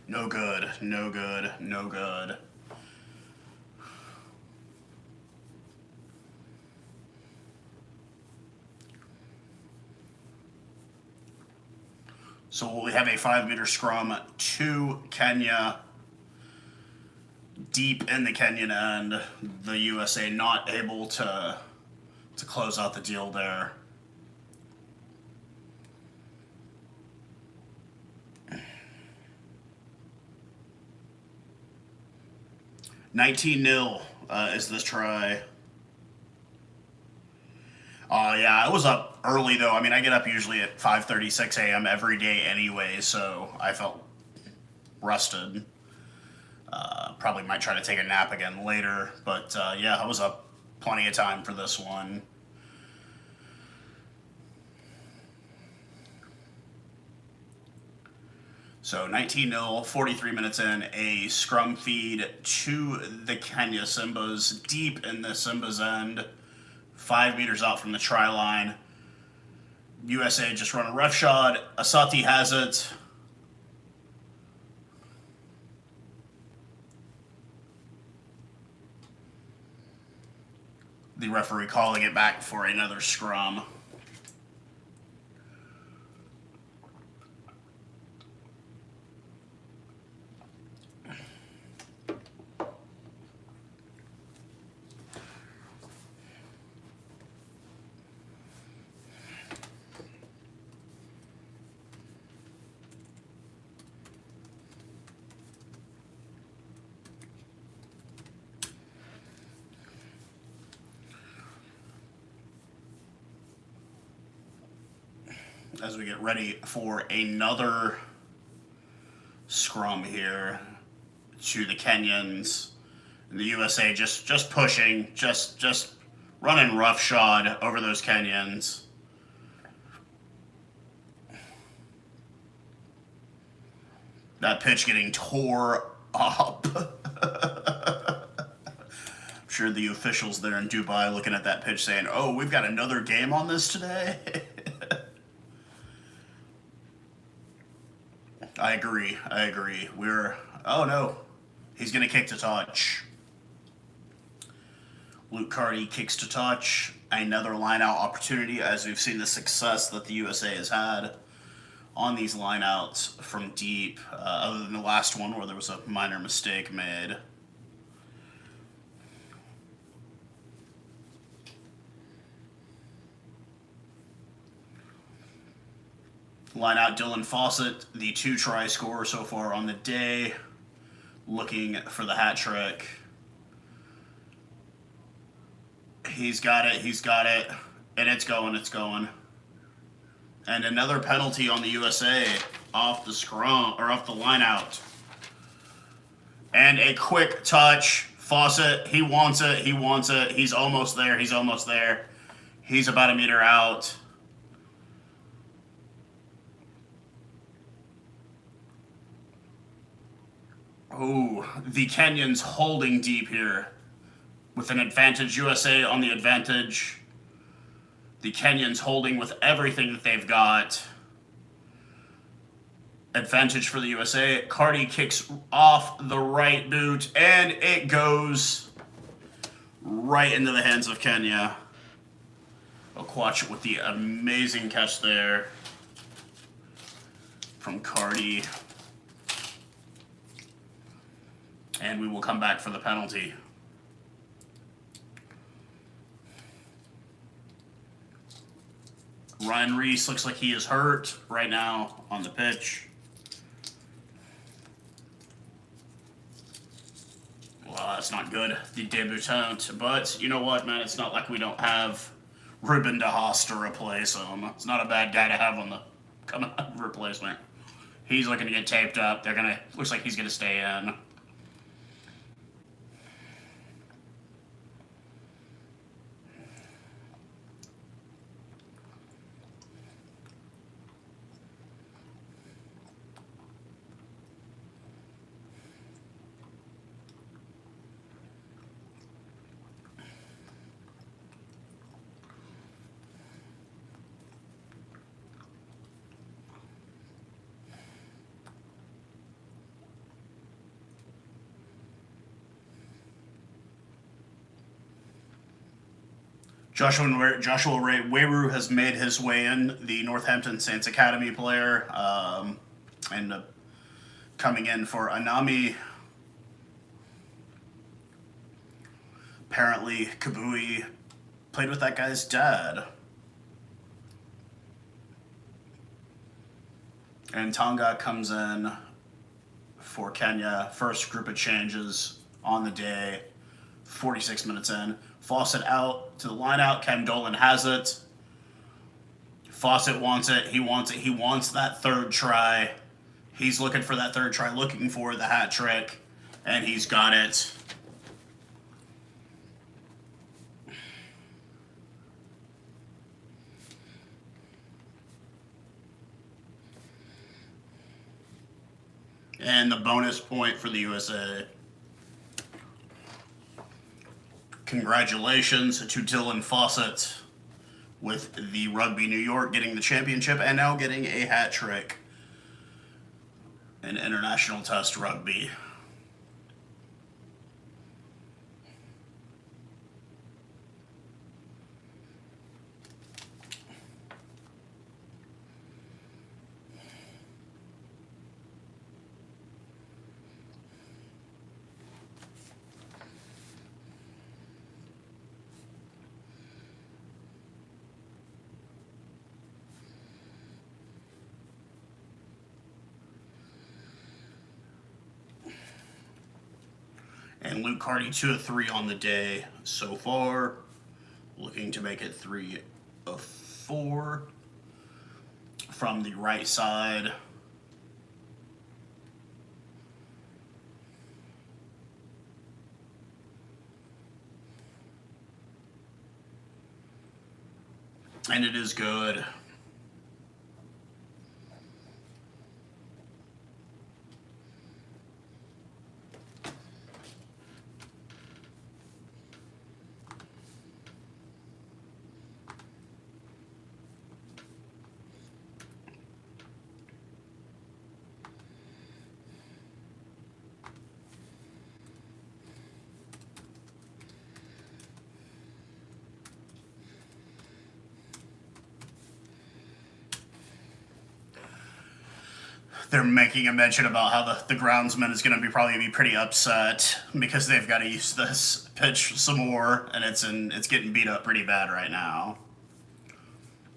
No good, no good, no good. So we have a 5 meter scrum to Kenya. Deep in the Kenyan end. The USA not able to close out the deal there. $19-0 is this try. Yeah, I was up early though. I mean, I get up usually at 5:36 a.m. every day anyway, so I felt rusted. Probably might try to take a nap again later, but yeah, I was up plenty of time for this one. So 19-0, 43 minutes in, a scrum feed to the Kenya Simbas, deep in the Simbas end, 5 meters out from the try line. USA just run a roughshod. Asati has it. The referee calling it back for another scrum. As we get ready for another scrum here to the Kenyans. And the USA just pushing, just running roughshod over those Kenyans. That pitch getting tore up. I'm sure the officials there in Dubai looking at that pitch saying, oh, we've got another game on this today. I agree. Oh no, he's going to kick to touch. Luke Carty kicks to touch. Another line-out opportunity, as we've seen the success that the USA has had on these line-outs from deep, other than the last one where there was a minor mistake made. Line out Dylan Fawcett, the 2-try scorer so far on the day, looking for the hat trick. He's got it, and it's going. And another penalty on the USA off the scrum, or off the line out. And a quick touch. Fawcett, he wants it. He's almost there. He's about a meter out. Oh, the Kenyans holding deep here with an advantage. USA on the advantage. The Kenyans holding with everything that they've got. Advantage for the USA. Carty kicks off the right boot, and it goes right into the hands of Kenya. Okwacha with the amazing catch there from Carty. And we will come back for the penalty. Ryan Reese looks like he is hurt right now on the pitch. Well, that's not good. The debutant. But you know what, man? It's not like we don't have Ruben DeHaas to replace him. It's not a bad guy to have on the replacement. He's looking to get taped up. Looks like he's gonna stay in. Joshua Ray Wayru has made his way in, the Northampton Saints Academy player, and coming in for Anami. Apparently, Kabui played with that guy's dad. And Tonga comes in for Kenya. First group of changes on the day, 46 minutes in. Fawcett out to the line out. Ken Dolan has it. Fawcett wants it. He wants it. He wants that third try. He's looking for that third try, looking for the hat trick, and he's got it. And the bonus point for the USA. Congratulations to Dylan Fawcett with the Rugby New York getting the championship and now getting a hat trick in International Test Rugby. And Luke Hardy 2 of 3 on the day so far. Looking to make it 3 of 4 from the right side. And it is good. They're making a mention about how the groundsman is going to probably be pretty upset because they've got to use this pitch some more, and it's getting beat up pretty bad right now.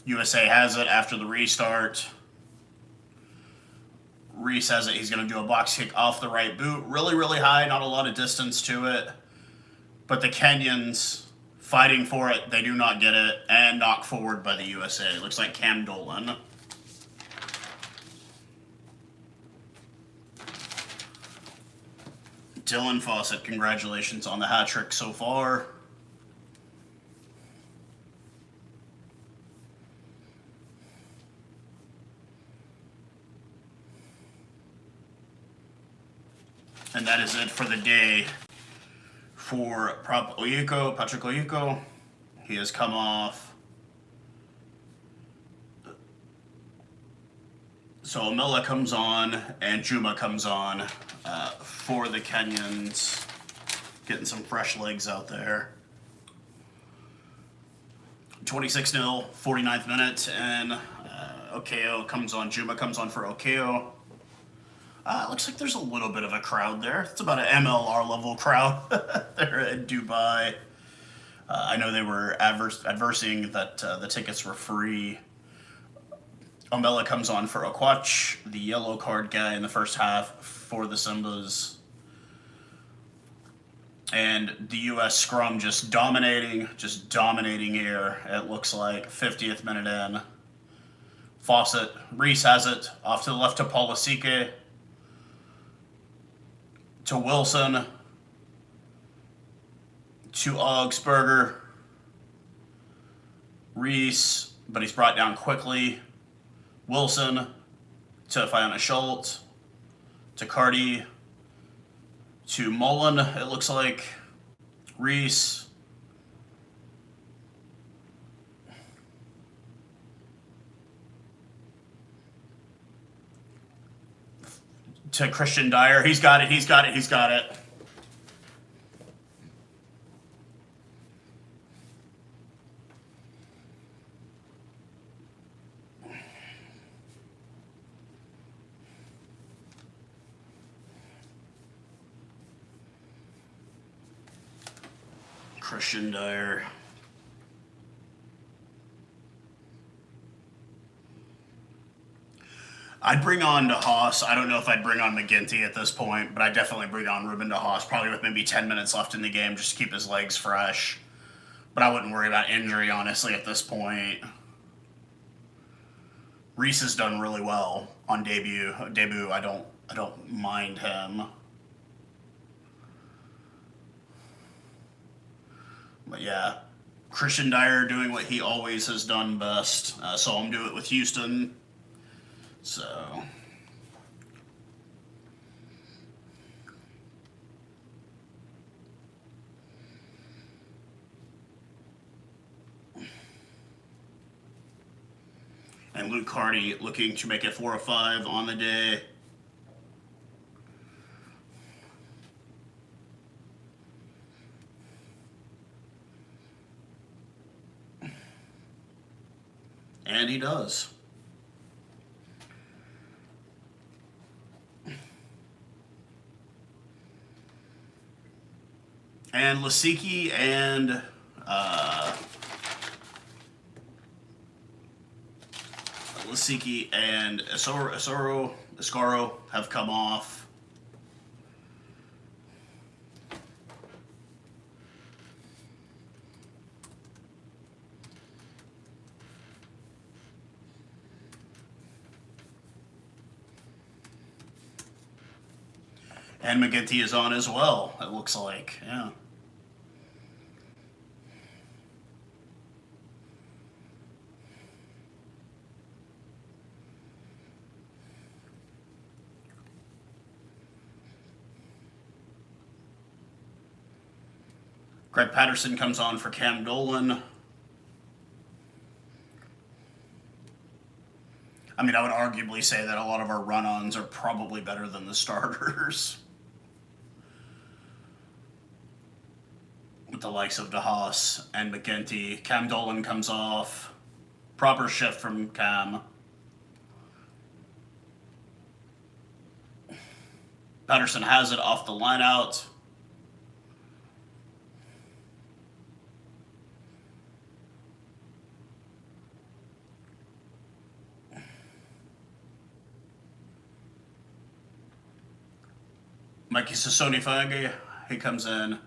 USA has it after the restart. Reese has it. He's going to do a box kick off the right boot. Really, really high. Not a lot of distance to it. But the Kenyans fighting for it. They do not get it. And knocked forward by the USA. It looks like Cam Dolan. Dylan Fawcett, congratulations on the hat trick so far. And that is it for the day for Patrick Oyeko. He has come off. So Amela comes on and Juma comes on for the Kenyans. Getting some fresh legs out there. 26-0, 49th minute, and Okeo comes on. Juma comes on for Okeo. Looks like there's a little bit of a crowd there. It's about an MLR level crowd there in Dubai. I know they were adversing that the tickets were free. Omela comes on for Okwach, the yellow card guy in the first half for the Simbas. And the U.S. scrum just dominating here. It looks like 50th minute in. Fawcett, Reese has it, off to the left to Polisike, to Wilson, to Augsburger, Reese, but he's brought down quickly. Wilson to Fiona Schultz, to Cardi, to Mullen, it looks like. Reese. To Christian Dyer. He's got it. Christian Dyer. I'd bring on DeHaas. I don't know if I'd bring on McGinty at this point, but I'd definitely bring on Ruben DeHaas, probably with maybe 10 minutes left in the game just to keep his legs fresh. But I wouldn't worry about injury, honestly, at this point. Reese has done really well on debut. I don't mind him. But yeah, Christian Dyer doing what he always has done best. Saw him do it with Houston. So. And Luke Hardy looking to make it 4 or 5 on the day. And he does. And Lasiki and Escaro have come off. And McGinty is on as well, it looks like. Yeah. Greg Patterson comes on for Cam Dolan. I mean, I would arguably say that a lot of our run-ons are probably better than the starters. With the likes of DeHaas and McGinty. Cam Dolan comes off. Proper shift from Cam. Patterson has it off the line out. Mikey Sissoni-Fagi, he comes in.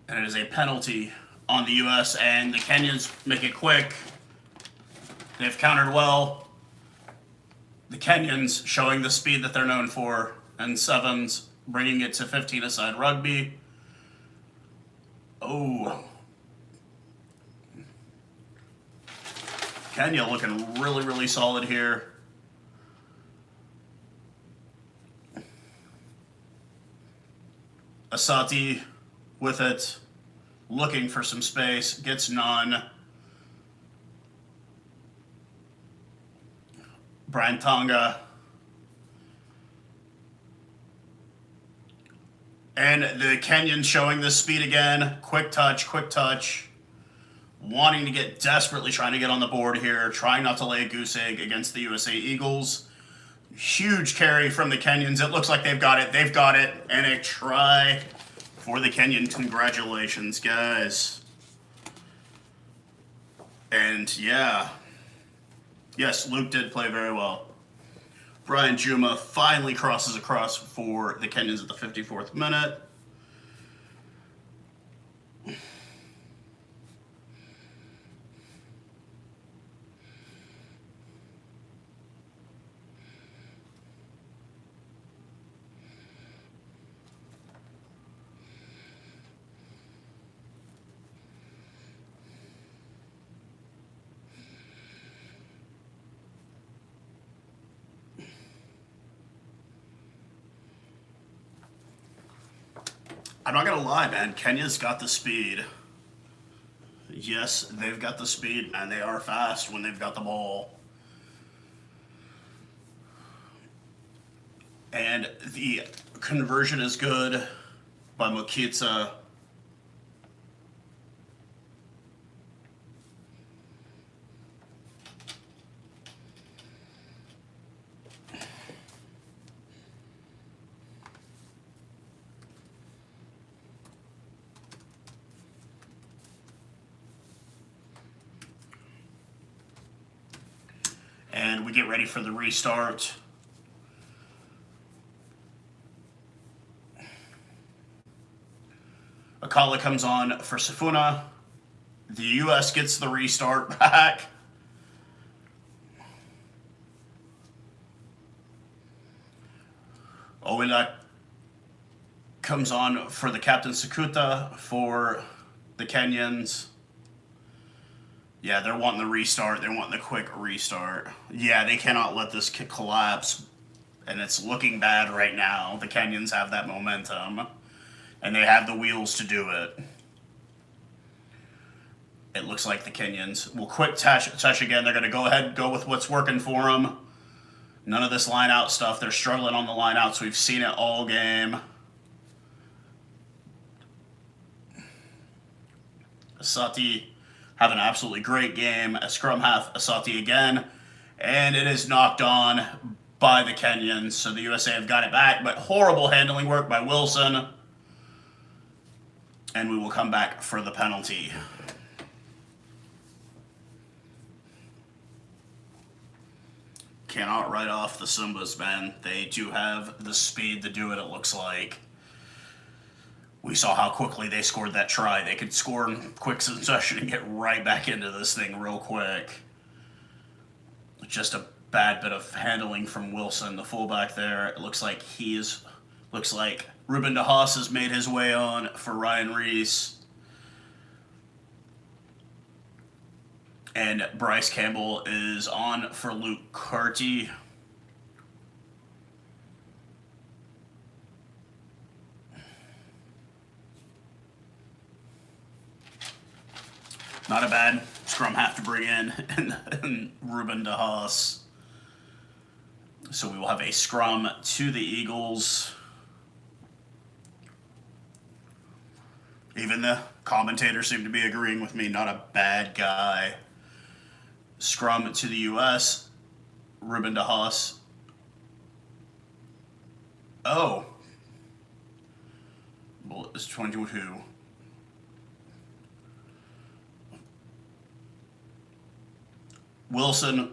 And it is a penalty on the U.S. and the Kenyans make it quick. They've countered well. The Kenyans showing the speed that they're known for. And Sevens bringing it to 15-a-side rugby. Oh. Kenya looking really, really solid here. Asati with it, looking for some space, gets none. Brian Tonga. And the Kenyans showing the speed again. Quick touch. Wanting to get, desperately trying to get on the board here. Trying not to lay a goose egg against the USA Eagles. Huge carry from the Kenyans. It looks like they've got it. And a try for the Kenyans. Congratulations, guys. And yeah. Yes, Luke did play very well. Brian Juma finally crosses across for the Kenyans at the 54th minute. I'm not gonna lie, man. Kenya's got the speed. Yes, they've got the speed, man. They are fast when they've got the ball. And the conversion is good by Mokitsa. we get ready for the restart. Akala comes on for Sifuna. The U.S. gets the restart back. Owila comes on for the captain Sakuta for the Kenyans. Yeah, they're wanting the restart. They're wanting the quick restart. Yeah, they cannot let this collapse. And it's looking bad right now. The Kenyans have that momentum. And they have the wheels to do it. It looks like the Kenyans will quick touch again. They're going to go ahead and go with what's working for them. None of this line-out stuff. They're struggling on the line-outs. We've seen it all game. Asati have an absolutely great game. A scrum half, Asati again. And it is knocked on by the Kenyans. So the USA have got it back. But horrible handling work by Wilson. And we will come back for the penalty. Cannot write off the Simbas, man. They do have the speed to do it, it looks like. We saw how quickly they scored that try. They could score in quick succession and get right back into this thing real quick. Just a bad bit of handling from Wilson, the fullback there. It looks like Ruben De Haas has made his way on for Ryan Reese. And Bryce Campbell is on for Luke Carty. Not a bad scrum half to bring in and Ruben De Haas. So we will have a scrum to the Eagles. Even the commentators seem to be agreeing with me. Not a bad guy. Scrum to the U.S. Ruben De Haas. Oh. Well, it's 22.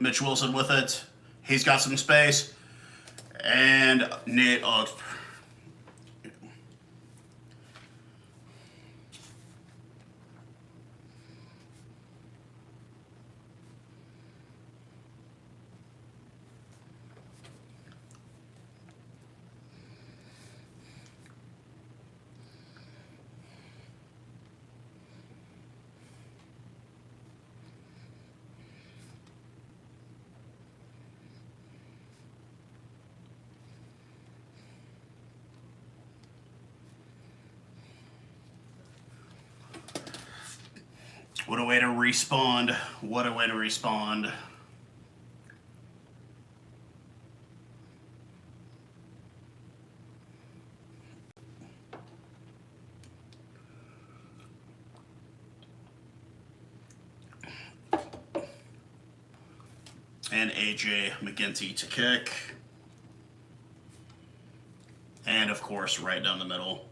Mitch Wilson with it. He's got some space. And Nate Oxford. What a way to respond. What a way to respond. And AJ McGinty to kick. And of course, right down the middle.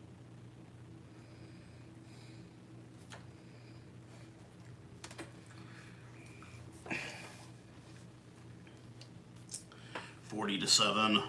to 7.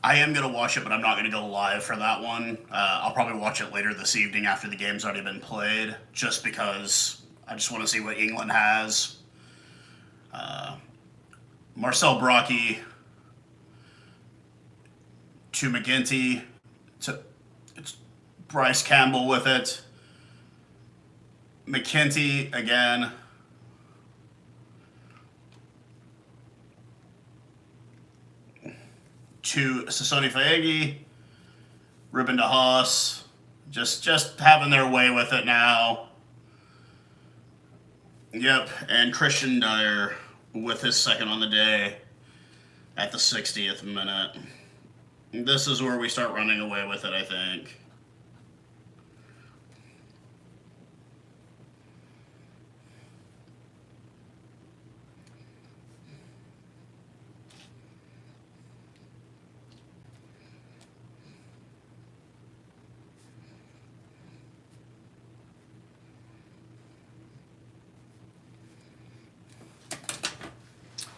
I am going to watch it, but I'm not going to go live for that one. I'll probably watch it later this evening after the game's already been played, just because I just want to see what England has. Marcel Brocky to McGinty, to it's Bryce Campbell with it. McKenty again. To Sasoni Faegi, Ruben De Haas, just having their way with it now. Yep, and Christian Dyer with his second on the day at the 60th minute. This is where we start running away with it, I think.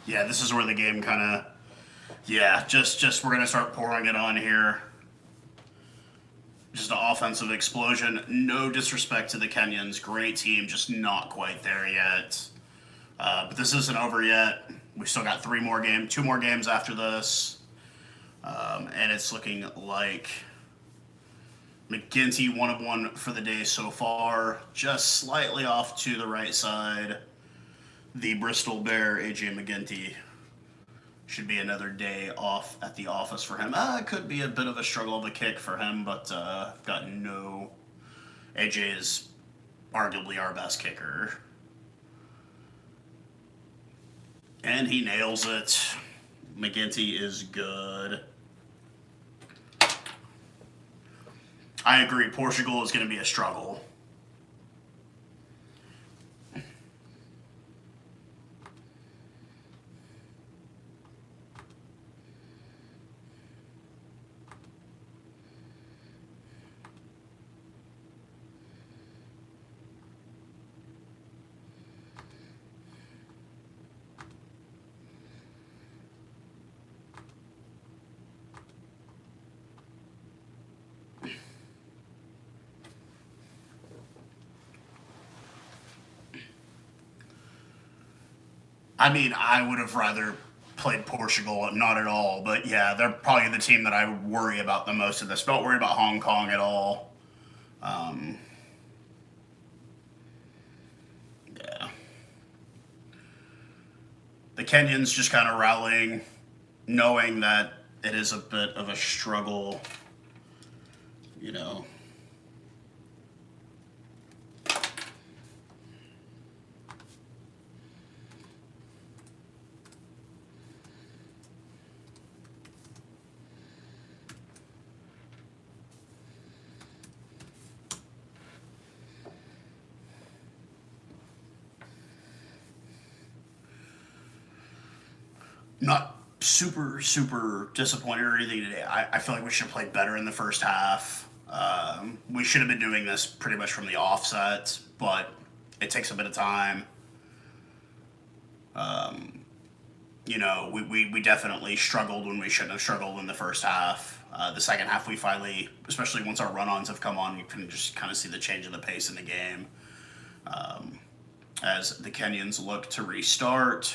Yeah, this is where the game kind of, yeah, just we're gonna start pouring it on here. Just an offensive explosion. No disrespect to the Kenyans, great team, just not quite there yet. But this isn't over yet. We still got 2 more games after this, and it's looking like McGinty 1 of 1 for the day so far, just slightly off to the right side. The Bristol Bear, AJ McGinty, should be another day off at the office for him. It could be a bit of a struggle of a kick for him, but got no. AJ is arguably our best kicker. And he nails it. McGinty is good. I agree, Portugal is going to be a struggle. I mean, I would have rather played Portugal, not at all. But yeah, they're probably the team that I would worry about the most in this. Don't worry about Hong Kong at all. Yeah. The Kenyans just kind of rallying, knowing that it is a bit of a struggle, you know. Not super disappointed or anything today. I feel like we should have played better in the first half. We should have been doing this pretty much from the offset, but it takes a bit of time. You know, we definitely struggled when we shouldn't have struggled in the first half. The second half, we finally, especially once our run-ons have come on, you can just kind of see the change in the pace in the game. As the Kenyans look to restart.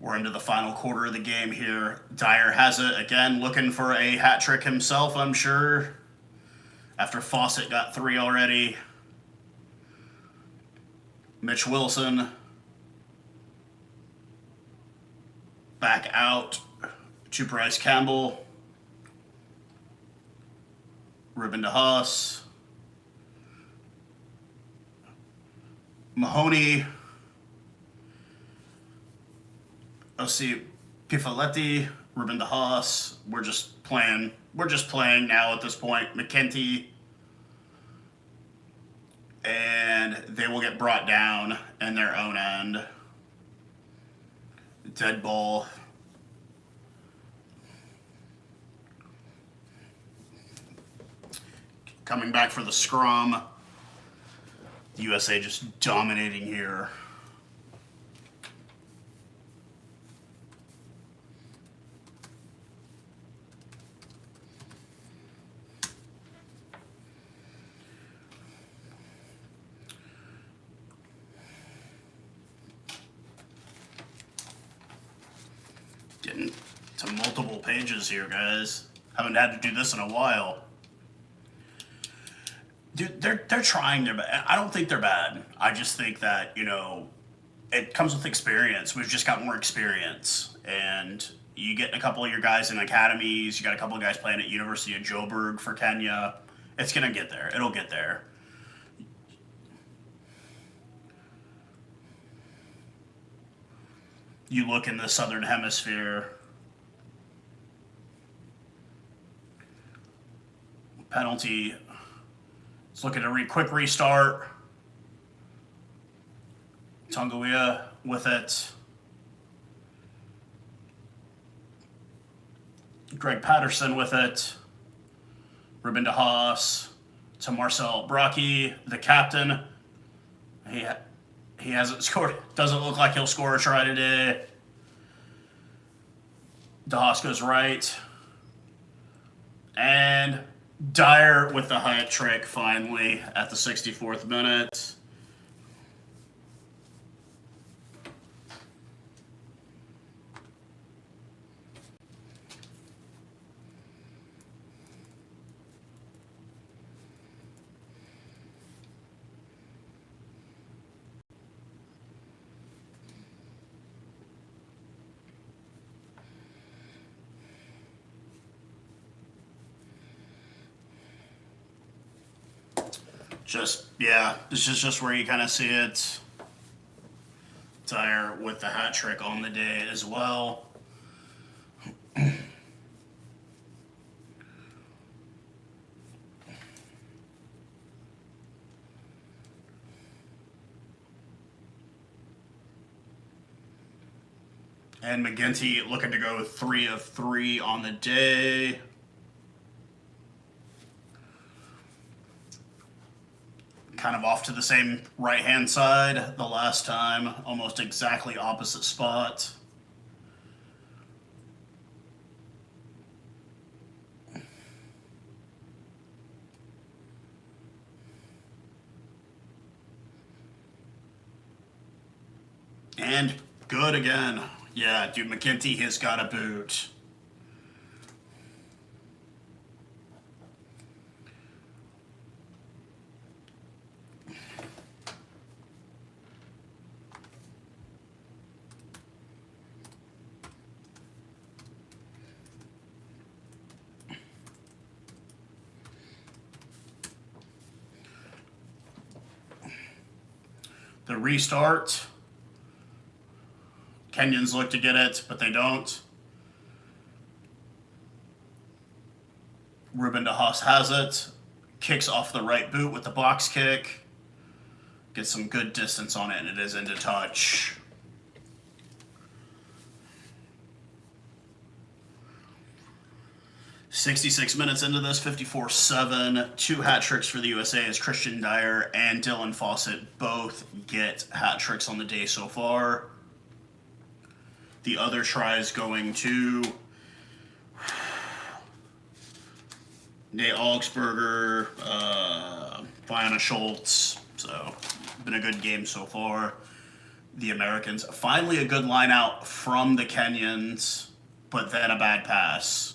We're into the final quarter of the game here. Dyer has it again, looking for a hat trick himself, I'm sure. After Fawcett got 3 already. Mitch Wilson. Back out to Bryce Campbell. Ruben DeHaas. Mahoney. OC Pifaletti, Ruben DeHaas. We're just playing now at this point. McKenty. And they will get brought down in their own end. Dead ball. Coming back for the scrum. The USA just dominating here. Getting to multiple pages here, guys. Haven't had to do this in a while. Dude, they're trying their best. I don't think they're bad. I just think that, you know, it comes with experience. We've just got more experience. And you get a couple of your guys in academies. You got a couple of guys playing at University of Joburg for Kenya. It's going to get there. It'll get there. You look in the Southern Hemisphere. Penalty. Let's look at a quick restart. Tonguia with it. Greg Patterson with it. Ruben DeHaas to Marcel Brockie, the captain. He hasn't scored. Doesn't look like he'll score a try today. DeHaas goes right. And Dyer with the hat trick finally at the 64th minute. This is just where you kind of see it. Dyer with the hat trick on the day as well. And McGinty looking to go 3 of 3 on the day. Kind of off to the same right-hand side the last time, almost exactly opposite spot. And good again. Yeah, dude, McGinty has got a boot. The restart. Kenyans look to get it, but they don't. Ruben DeHaas has it. Kicks off the right boot with the box kick. Gets some good distance on it, and it is into touch. "66 minutes into this, 54-7. 2 hat tricks for the USA as Christian Dyer and Dylan Fawcett both get hat tricks on the day so far. The other try is going to Nate Augsburger, Fiona Schultz. So, been a good game so far. The Americans. Finally a good line out from the Kenyans, but then a bad pass.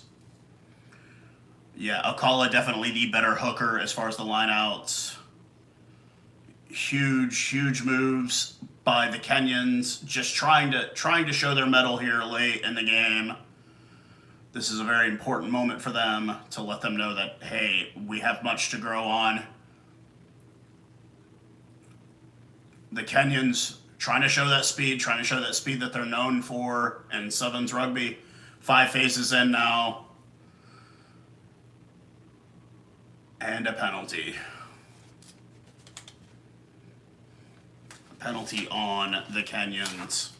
Yeah, Alcala definitely the better hooker as far as the lineouts. Huge moves by the Kenyans, just trying to show their mettle here late in the game. This is a very important moment for them to let them know that, hey, we have much to grow on. The Kenyans trying to show that speed that they're known for in Sevens rugby. 5 phases in now. And a penalty. Penalty on the Kenyans.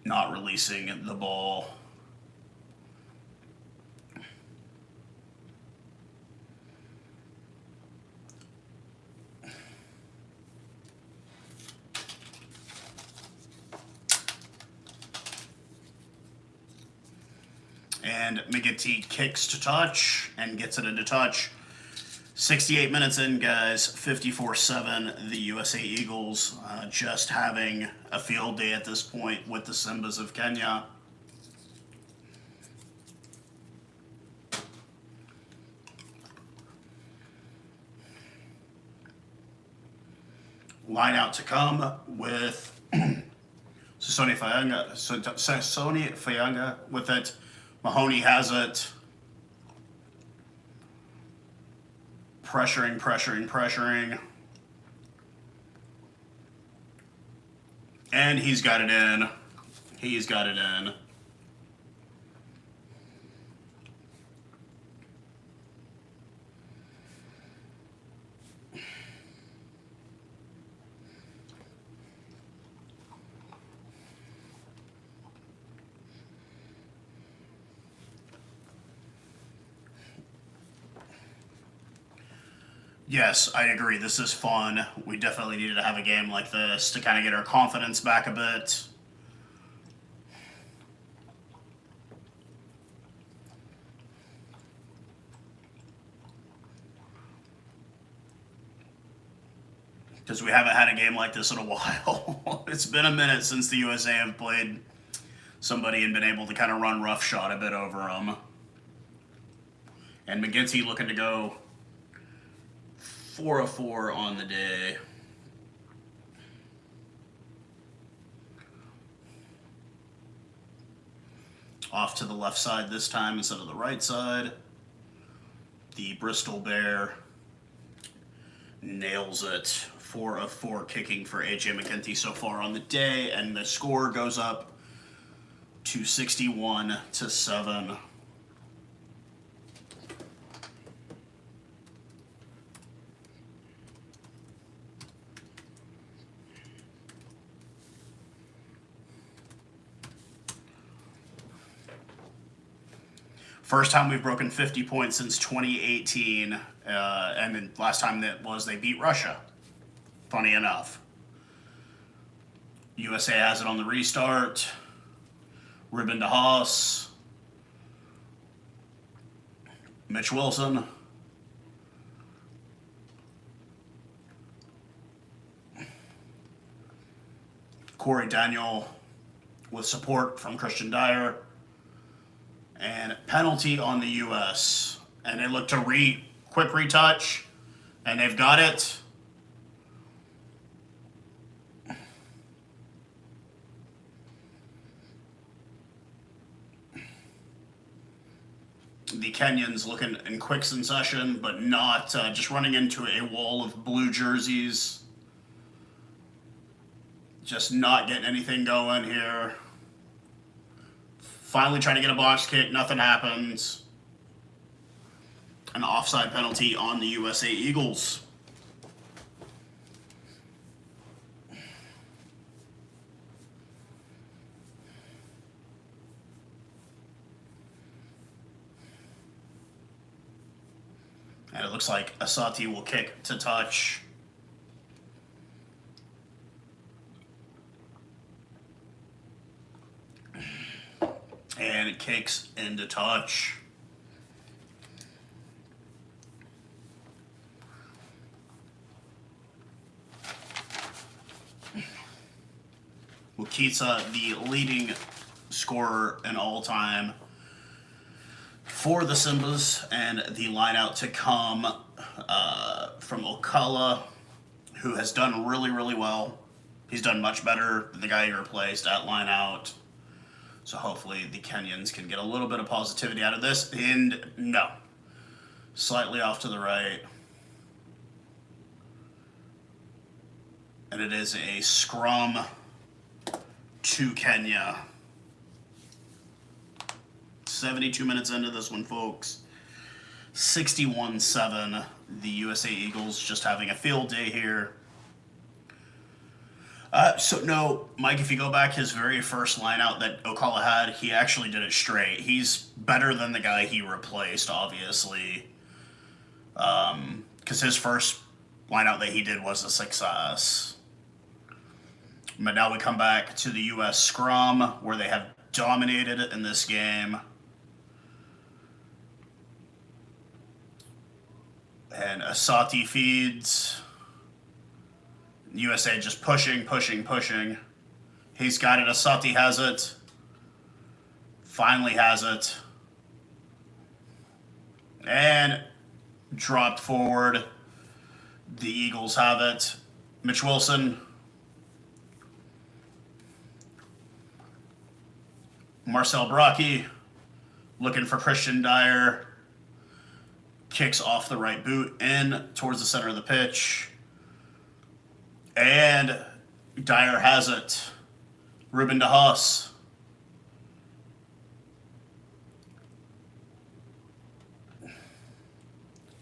Not releasing the ball. And McGinty kicks to touch and gets it into touch. 68 minutes in, guys. 54-7. The USA Eagles just having a field day at this point with the Simbas of Kenya. Line out to come with Sasoni Fayanga with it. Mahoney has it. Pressuring. And he's got it in. Yes, I agree. This is fun. We definitely needed to have a game like this to kind of get our confidence back a bit. Because we haven't had a game like this in a while. It's been a minute since the USA have played somebody and been able to kind of run roughshod a bit over them. And McGinty looking to go 4 of 4 on the day. Off to the left side this time instead of the right side. The Bristol Bear nails it. 4 of 4 kicking for AJ McGinty so far on the day, and the score goes up to 61-7. First time we've broken 50 points since 2018, and then last time that was they beat Russia. Funny enough. USA has it on the restart. Ruben de Haas. Mitch Wilson. Corey Daniel with support from Christian Dyer. And penalty on the U.S. And they look to quick retouch, and they've got it. The Kenyans looking in quick succession, but not just running into a wall of blue jerseys. Just not getting anything going here. Finally trying to get a box kick, nothing happens. An offside penalty on the USA Eagles. And it looks like Asati will kick to touch. And it kicks into touch. Wukitsa, the leading scorer in all time for the Simbas, and the line out to come from Okala, who has done really, really well. He's done much better than the guy he replaced at line out. So hopefully the Kenyans can get a little bit of positivity out of this. And no, slightly off to the right. And it is a scrum to Kenya. 72 minutes into this one, folks. 61-7. The USA Eagles just having a field day here. No, Mike, if you go back his very first line out that Okala had, he actually did it straight. He's better than the guy he replaced, obviously. Because his first line out that he did was a success. But now we come back to the U.S. scrum, where they have dominated in this game. And Asati feeds. USA just pushing. He's got it. Asati has it. Finally has it. And dropped forward. The Eagles have it. Mitch Wilson. Marcel Brockie looking for Christian Dyer. Kicks off the right boot in towards the center of the pitch. And Dyer has it. Ruben de Haas.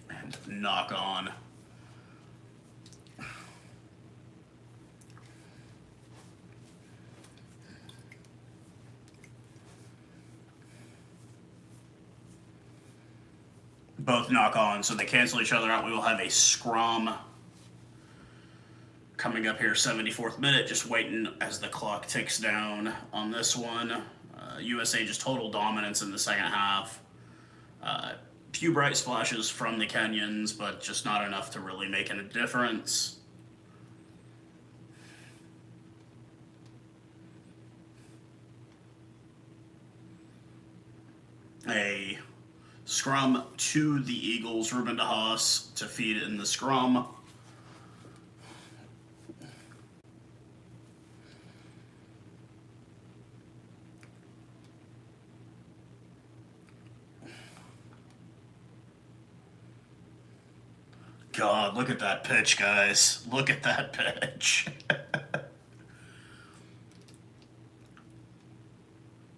And knock on. both knock on, so they cancel each other out. We will have a scrum coming up here, 74th minute, just waiting as the clock ticks down on this one. USA just total dominance in the second half. Few bright splashes from the Kenyans, but just not enough to really make a difference. A scrum to the Eagles. Ruben DeHaas to feed in the scrum. God, look at that pitch, guys. Look at that pitch.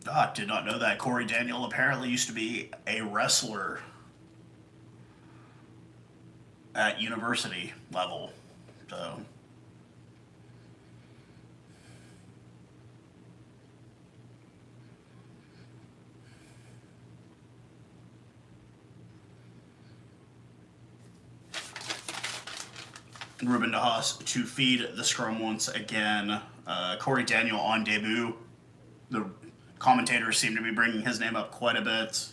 Ah, did not know that. Corey Daniel apparently used to be a wrestler at university level. So, Ruben DeHaas to feed the scrum once again. Corey Daniel on debut. The commentators seem to be bringing his name up quite a bit.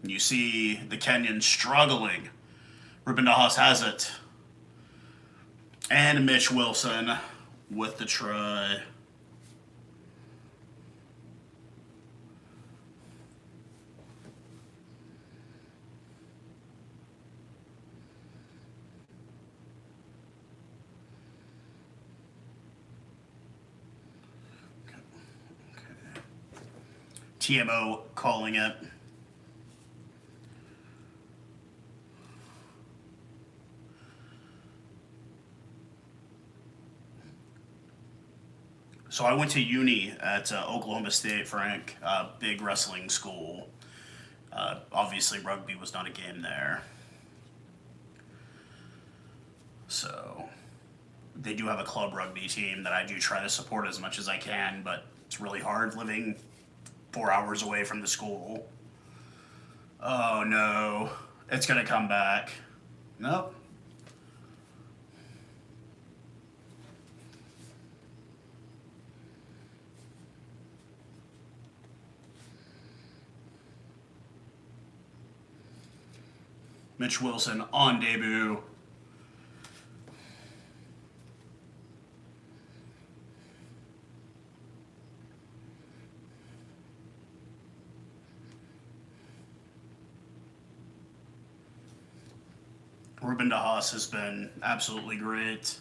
You see the Kenyans struggling. Ruben DeHaas has it. And Mitch Wilson with the try. TMO calling it. So I went to uni at Oklahoma State, Frank, big wrestling school. Obviously, rugby was not a game there. So they do have a club rugby team that I do try to support as much as I can, but it's really hard living 4 hours away from the school. Oh no, it's gonna come back. Nope. Mitch Wilson on debut. Ruben DeHaas has been absolutely great.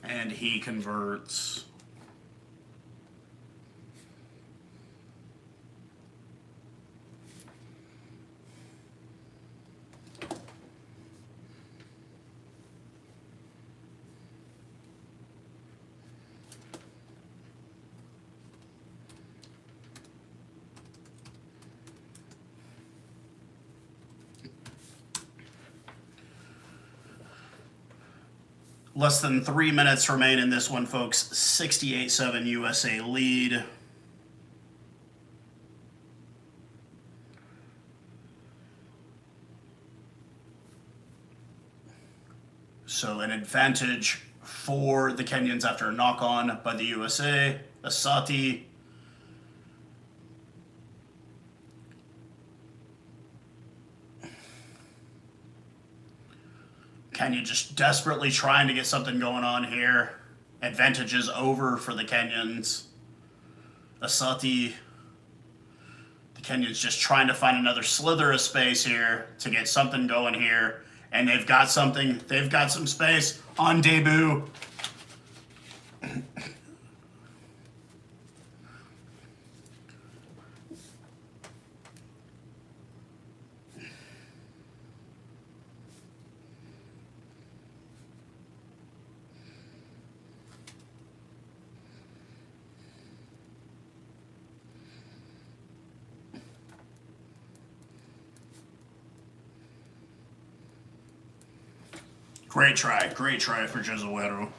And he converts. Less than 3 minutes remain in this one, folks. 68-7 USA lead. So an advantage for the Kenyans after a knock-on by the USA. Asati. Kenya just desperately trying to get something going on here. Advantage is over for the Kenyans. Asati. The Kenyans just trying to find another slither of space here to get something going here. And they've got something. They've got some space on debut. Great try for Jesuero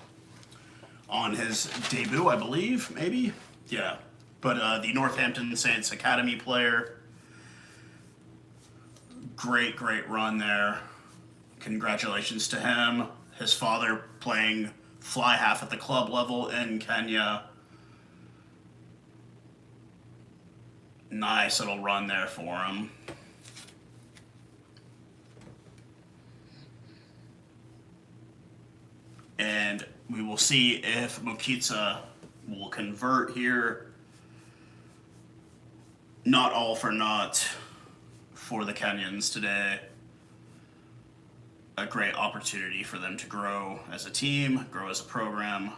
on his debut, I believe, maybe? Yeah. But the Northampton Saints Academy player, great run there. Congratulations to him. His father playing fly half at the club level in Kenya. Nice little run there for him. And we will see if Mukitsa will convert here. Not all for naught for the Kenyans today. A great opportunity for them to grow as a team, grow as a program.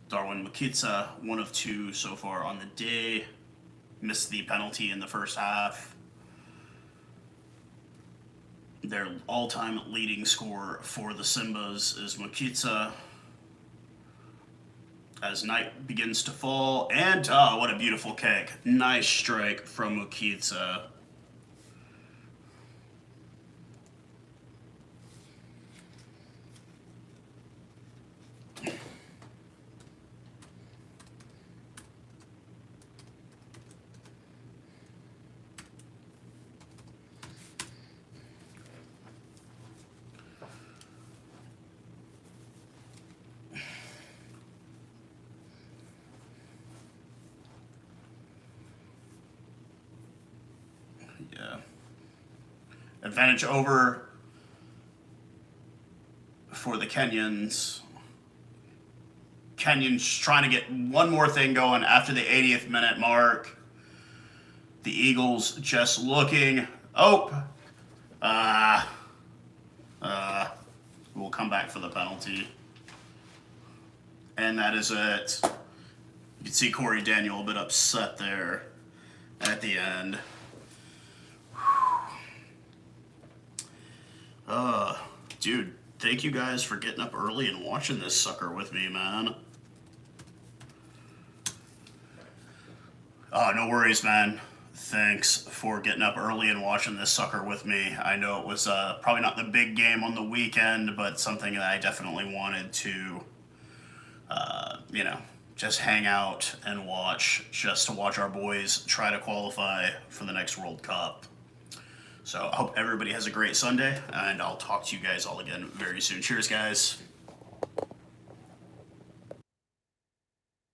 Darwin Mukitsa, 1 of 2 so far on the day. Missed the penalty in the first half. Their all-time leading scorer for the Simbas is Mukitsa. As night begins to fall, and what a beautiful kick. Nice strike from Mukitsa. Yeah. Advantage over for the Kenyans. Kenyans trying to get one more thing going after the 80th minute mark. The Eagles just looking. We'll come back for the penalty. And that is it. You can see Corey Daniel a bit upset there at the end. Dude, thank you guys for getting up early and watching this sucker with me, man. No worries, man. Thanks for getting up early and watching this sucker with me. I know it was probably not the big game on the weekend, but something that I definitely wanted to, just hang out and watch, just to watch our boys try to qualify for the next World Cup. So I hope everybody has a great Sunday, and I'll talk to you guys all again very soon. Cheers, guys.